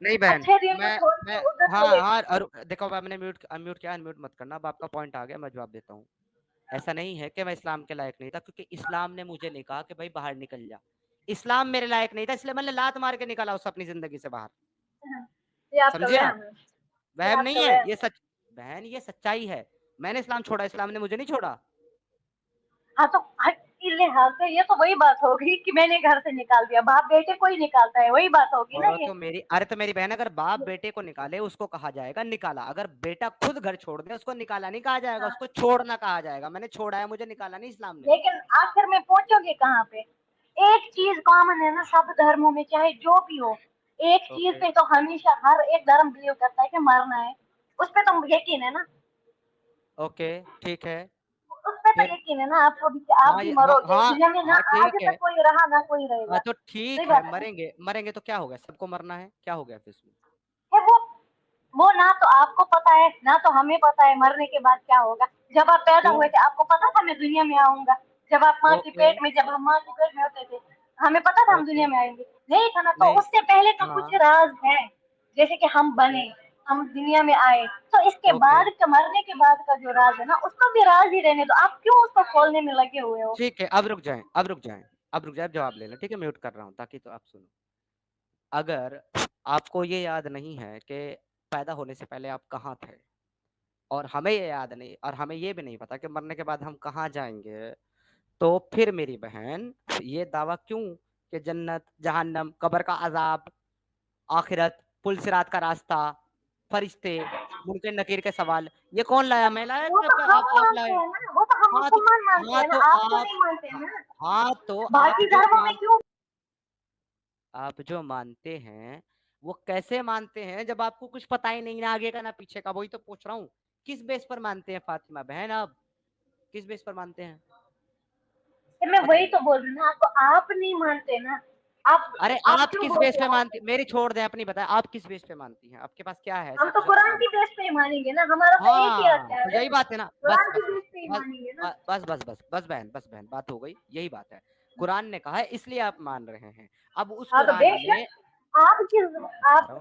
Speaker 1: नहीं बहन,
Speaker 4: अच्छे दिन को छोड़
Speaker 1: मैं
Speaker 4: के उधर
Speaker 1: हाँ
Speaker 4: चले।
Speaker 1: हाँ, और देखो मैंने अनम्यूट किया, अनम्यूट मत करना। अब आपका पॉइंट आ गया, मैं जवाब देता हूँ। ऐसा नहीं है कि मैं इस्लाम के लायक नहीं था, क्योंकि इस्लाम ने मुझे नहीं कहा कि भाई बाहर निकल जा। इस्लाम मेरे लायक नहीं था, इसलिए मैंने लात मार के निकाला उसे अपनी जिंदगी से बाहर।
Speaker 4: ये आपका
Speaker 1: समझे आप?
Speaker 4: वहम है, ये
Speaker 1: वहम
Speaker 4: आपका
Speaker 1: नहीं है,
Speaker 4: वहम
Speaker 1: ये
Speaker 4: है।
Speaker 1: सच। बहन ये सच्चाई है। मैंने इस्लाम छोड़ा, इस्लाम ने मुझे नहीं छोड़ा।
Speaker 4: हाँ तो इस लिहाज से ये तो वही बात होगी कि मैंने घर से निकाल दिया, बाप बेटे को ही निकालता है, वही बात होगी ना ये।
Speaker 1: तो मेरी बहन, अगर बाप बेटे को निकाले उसको कहा जाएगा निकाला। अगर बेटा खुद घर छोड़ दे उसको निकाला नहीं कहा जाएगा,
Speaker 4: हाँ।
Speaker 1: उसको छोड़ना कहा जाएगा। मैंने छोड़ा है, मुझे निकाला नहीं इस्लाम ने।
Speaker 4: लेकिन आखिर में पहुंचोगे कहाँ पे? एक चीज कॉमन है ना सब धर्मों में, चाहे जो भी हो, एक चीज
Speaker 1: ओके
Speaker 4: पे तो हमेशा हर एक धर्म बिलीव करता है कि मरना है। उस पे तो यकीन है ना,
Speaker 1: ओके, ठीक है।
Speaker 4: उस पे तो
Speaker 1: फिर
Speaker 4: यकीन है ना आपको भी कि आप
Speaker 1: हाँ
Speaker 4: भी
Speaker 1: हाँ
Speaker 4: मरोगे
Speaker 1: हाँ
Speaker 4: दुनिया में ना,
Speaker 1: हाँ,
Speaker 4: आज
Speaker 1: ठीक है।
Speaker 4: तक कोई रहा ना कोई
Speaker 1: हाँ
Speaker 4: रहेगा।
Speaker 1: तो
Speaker 4: सही
Speaker 1: ठीक है,
Speaker 4: बात है ना?
Speaker 1: मरेंगे मरेंगे तो क्या हो गया, सबको मरना है, क्या हो गया फिर इसमें?
Speaker 4: है वो ना तो आपको पता है ना तो हमें पता है मरने के बाद क्या होगा। जब आप पैदा
Speaker 1: क्यों?
Speaker 4: हुए थे आपको पता था मैं दुनिया में आऊंगा? जब आप माँ के
Speaker 1: ओके
Speaker 4: पेट में, जब हम माँ के पेट में होते थे, हमें पता था हम
Speaker 1: ओके।
Speaker 4: दुनिया में आएंगे? नहीं था ना। तो
Speaker 1: नहीं।
Speaker 4: उससे पहले तो कुछ
Speaker 1: हाँ।
Speaker 4: राज है, जैसे कि हम
Speaker 1: ओके
Speaker 4: बने, हम दुनिया में आए, तो इसके
Speaker 1: ओके,
Speaker 4: बाद का मरने के बाद का जो राज है ना उसको भी राज ही रहने दो। आप क्यों उसको खोलने में लगे हुए हो?
Speaker 1: ठीक है। अब रुक जाएं, अब रुक जाएं, अब रुक जाए, जवाब ले लें। ठीक है, म्यूट कर रहा हूँ ताकि तो आप सुनो। अगर आपको ये याद नहीं है कि पैदा होने से पहले आप कहाँ थे, और हमें ये याद नहीं, और हमें ये भी नहीं पता कि मरने के बाद हम कहाँ जाएंगे, तो फिर मेरी बहन ये दावा क्यों कि जन्नत, जहन्नम, कब्र का अजाब, आखिरत, पुल सिरात का रास्ता, फरिश्ते, मुनकर नकीर के सवाल, ये कौन लाया? मैं लाया
Speaker 4: वो
Speaker 1: कि
Speaker 4: तो हम
Speaker 1: आप
Speaker 4: मानते
Speaker 1: लाए?
Speaker 4: हैं ना, वो तो हम
Speaker 1: हाँ तो
Speaker 4: मुसलमान मानते
Speaker 1: हाँ
Speaker 4: हैं ना,
Speaker 1: तो
Speaker 4: आप तो
Speaker 1: आप
Speaker 4: नहीं मानते हैं ना।
Speaker 1: हाँ तो
Speaker 4: बाकी धर्मों में क्यों?
Speaker 1: आप जो मानते हैं वो कैसे मानते हैं जब आपको कुछ पता ही नहीं, ना आगे का ना पीछे का? वही तो पूछ रहा हूँ। किस बेस पर मानते हैं फातिमा बहन, आप किस बेस पर मानते हैं?
Speaker 4: मैं वही
Speaker 1: बताइए।
Speaker 4: तो बोल रही हूँ ना आपको, आप नहीं मानते ना।
Speaker 1: अरे
Speaker 4: आप
Speaker 1: आप
Speaker 4: क्यों
Speaker 1: किस बेस
Speaker 4: बोलते
Speaker 1: पे
Speaker 4: हो?
Speaker 1: मानती, मेरी छोड़ दें अपनी, बताए आप किस बेस पे मानती हैं? आपके पास क्या है ऐसा
Speaker 4: हम तो
Speaker 1: कुछ आप
Speaker 4: कुरान
Speaker 1: बताएं।
Speaker 4: की बेस पे ही मानेंगे ना, हमारा तो एक ही
Speaker 1: हाँ
Speaker 4: अख्तियार
Speaker 1: तो
Speaker 4: है,
Speaker 1: यही बात है ना। बस
Speaker 4: कुरान
Speaker 1: बस
Speaker 4: की बेस पे ही
Speaker 1: बस
Speaker 4: मानेंगे ना।
Speaker 1: बस बहन, बात हो गई, यही बात है। कुरान ने कहा है इसलिए आप मान रहे हैं। अब उस
Speaker 4: हाँ तो
Speaker 1: कुरान में
Speaker 4: बेशक, आप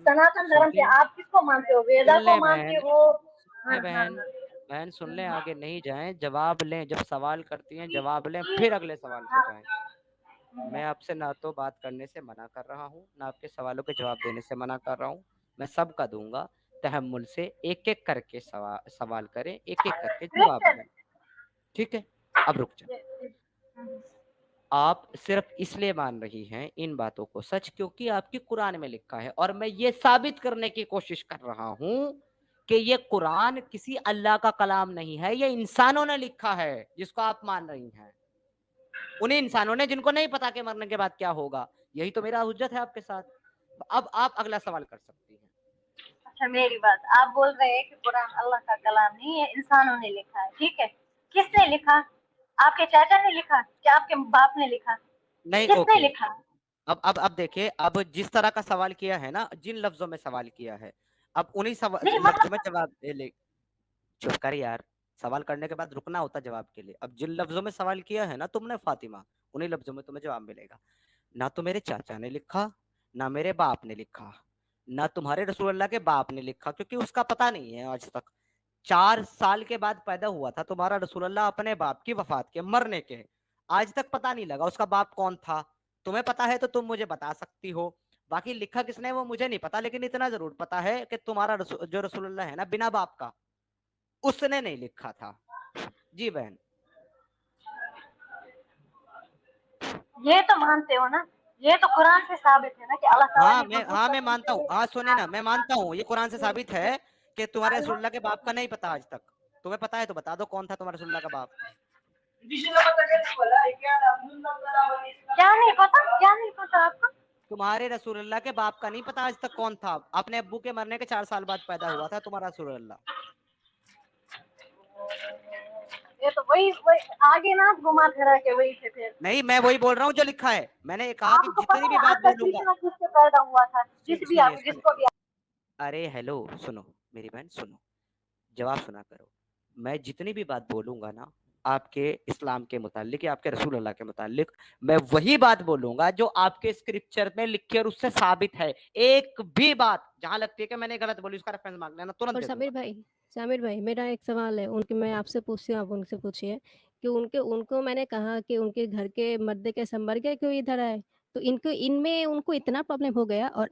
Speaker 4: सनातन धर्म से
Speaker 1: सुन
Speaker 4: आप किसको मानते हो? वेदा
Speaker 1: सुन
Speaker 4: को
Speaker 1: ले
Speaker 4: मानते
Speaker 1: बहन,
Speaker 4: हो?
Speaker 1: सुन
Speaker 4: हाँ
Speaker 1: ले
Speaker 4: हाँ
Speaker 1: बहन,
Speaker 4: हाँ।
Speaker 1: बहन सुन ले, आगे नहीं जाएं, जवाब लें। जब सवाल करती हैं जवाब लें, फिर अगले सवाल पे जाएं। मैं आपसे ना तो बात करने से मना कर रहा हूँ, ना आपके सवालों के जवाब देने से मना कर रहा हूँ। मैं सबका दूंगा, तहम्मुल से एक एक करके सवाल करें, एक एक करके जवाब
Speaker 4: बेशक।
Speaker 1: दें। ठीक है, अब रुक जाए। आप सिर्फ इसलिए मान रही हैं इन बातों को सच क्योंकि आपकी कुरान में लिखा है, और मैं ये साबित करने की कोशिश कर रहा हूं कि ये कुरान किसी अल्लाह का कलाम नहीं है, ये इंसानों ने लिखा है जिसको आप मान रही हैं। उन्हीं इंसानों ने जिनको नहीं पता कि मरने के बाद क्या होगा। यही तो मेरा हुज्जत है आपके साथ। अब आप अगला सवाल कर सकती हैं।
Speaker 4: अच्छा मेरी बात, आप बोल रहे हैं कि कुरान अल्लाह का कलाम नहीं है, इंसानों ने लिखा है, ठीक है। किसने लिखा? आपके चाचा ने लिखा? क्या आपके बाप ने लिखा?
Speaker 1: नहीं,
Speaker 4: किसने
Speaker 1: ओके।
Speaker 4: लिखा?
Speaker 1: अब देखिए, अब जिस तरह का सवाल किया है ना, जिन लफ्जों में सवाल किया है, अब उन्हीं
Speaker 4: नहीं
Speaker 1: लफ्जों में
Speaker 4: मतलब,
Speaker 1: जवाब ले। चुप कर यार, सवाल करने के बाद रुकना होता जवाब के लिए। अब जिन लफ्जों में सवाल किया है ना तुमने फातिमा, उन्हीं लफ्जों में तुम्हें जवाब मिलेगा। ना तो मेरे चाचा ने लिखा, ना मेरे बाप ने लिखा, ना तुम्हारे रसूल अल्लाह के बाप ने लिखा, क्योंकि उसका पता नहीं है आज तक। 4 साल के बाद पैदा हुआ था तुम्हारा रसूल अल्लाह अपने बाप की वफात के, मरने के, आज तक पता नहीं लगा उसका बाप कौन था, तुम्हें पता है तो तुम मुझे बता सकती हो, बाकी लिखा किसने वो मुझे नहीं पता, लेकिन इतना जरूर पता है कि तुम्हारा जो रसूलुल्लाह है ना बिना बाप का, उसने नहीं लिखा था। जी बहन।
Speaker 4: ये तो मानते हो ना, ये तो कुरान से साबित है ना कि अल्लाह ताला ने
Speaker 1: हाँ मैं मानता हूँ, हाँ सुने ना, मैं मानता हूँ ये कुरान से साबित है कि तुम्हारे रसूलुल्लाह के बाप का नहीं पता आज तक। तुम्हें पता है तो बता दो कौन था तुम्हारे रसूलुल्लाह का बाप।
Speaker 4: क्या नहीं पता आपको?
Speaker 1: तुम्हारे रसूलुल्लाह के बाप का नहीं पता आज तक कौन था। अपने अब्बू के मरने के 4 साल बाद पैदा हुआ था तुम्हारा रसूलुल्लाह।
Speaker 4: ये तो वही आगे ना घुमा फिरा के वही थे फिर।
Speaker 1: नहीं, मैं वही बोल रहा हूँ जो लिखा है। मैंने कहा कि
Speaker 4: आपको
Speaker 1: जितनी
Speaker 4: पता
Speaker 1: भी
Speaker 4: है
Speaker 1: बात
Speaker 4: आपका
Speaker 1: बोलूंगा।
Speaker 4: कृष्णा किससे पैदा हुआ था?
Speaker 1: सुनिए,
Speaker 4: जिसको भी
Speaker 1: अरे हेलो सुनो मेरी बहन, सुनो, जवाब सुना करो। मैं जितनी भी बात बोलूंगा ना आपके इस्लाम के मुतालिक या आपके रसूल अल्लाह के मुतालिक, मैं वही बात बोलूंगा जो आपके स्क्रिप्चर में लिखी और उससे साबित है। एक भी बात जहां लगती है कि मैंने गलत बोली उसका रेफरेंस मांग लेना, तुरंत
Speaker 3: और
Speaker 1: दे दूंगा।
Speaker 3: सामिर भाई मेरा एक सवाल है, उनके मैं आपसे पूछती हूँ, आप उनसे पूछिए कि उनको मैंने कहा कि उनके घर के मर्द कैसे मर गए, क्यों इधर आए, तो इनमें उनको इतना प्रॉब्लम हो गया। और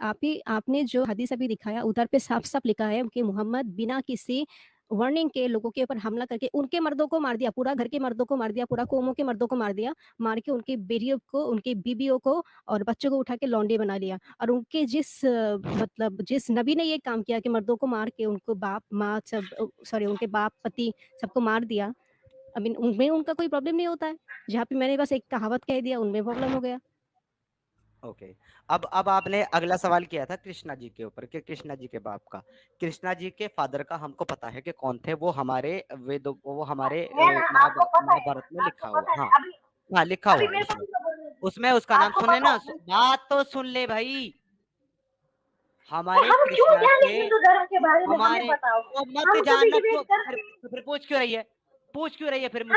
Speaker 3: आपने जो हदीस अभी दिखाया उधर पे साफ साफ लिखा है कि मोहम्मद बिना किसी वार्निंग के लोगों के ऊपर हमला करके उनके मर्दों को मार दिया, पूरा घर के मर्दों को मार दिया, पूरा कौमों के मर्दों को मार दिया, मार के उनकी बेटियों को, उनकी बीबियों को और बच्चों को उठा के लौंडे बना लिया। और उनके मतलब जिस नबी ने ये काम किया कि मर्दों को मार के उनको बाप माँ सब सॉरी उनके बाप पति सबको मार दिया, आई मीन उनमें उनका कोई प्रॉब्लम नहीं होता है। जहाँ पे मैंने बस एक कहावत कह दिया उनमें प्रॉब्लम हो गया।
Speaker 1: ओके। अब आपने अगला सवाल किया था कृष्णा जी के ऊपर कि कृष्णा जी के बाप का। कृष्णा जी के फादर का हमको पता है कि कौन थे, वो हमारे वेदों, वो हमारे
Speaker 4: है ना, आपको पता है,
Speaker 1: महाभारत में लिखा
Speaker 4: आपको
Speaker 1: हुआ
Speaker 4: पता
Speaker 1: है।
Speaker 4: है।
Speaker 1: हाँ
Speaker 4: अभी
Speaker 1: हाँ लिखा
Speaker 4: अभी
Speaker 1: हुआ है
Speaker 4: मेरे पास
Speaker 1: उसमें।
Speaker 4: तो बोल रहे हैं।
Speaker 1: उसमें उसका नाम
Speaker 4: आपको
Speaker 1: सुने
Speaker 4: पता
Speaker 1: ना,
Speaker 4: है
Speaker 1: बात तो सुन ले भाई।
Speaker 4: तो
Speaker 1: हमारे
Speaker 4: हम क्यों
Speaker 1: कृष्णा
Speaker 4: जाने
Speaker 1: के,
Speaker 4: हिंदू धर्म के बारे में, हमें
Speaker 1: हमारे
Speaker 4: बताओ।
Speaker 1: तो मत
Speaker 4: हम कभी
Speaker 1: जानना
Speaker 4: डिबेट
Speaker 1: तो
Speaker 4: करते नहीं।
Speaker 1: फिर पूछ क्यों रही है, पूछ क्यों रही है फिर मुझसे?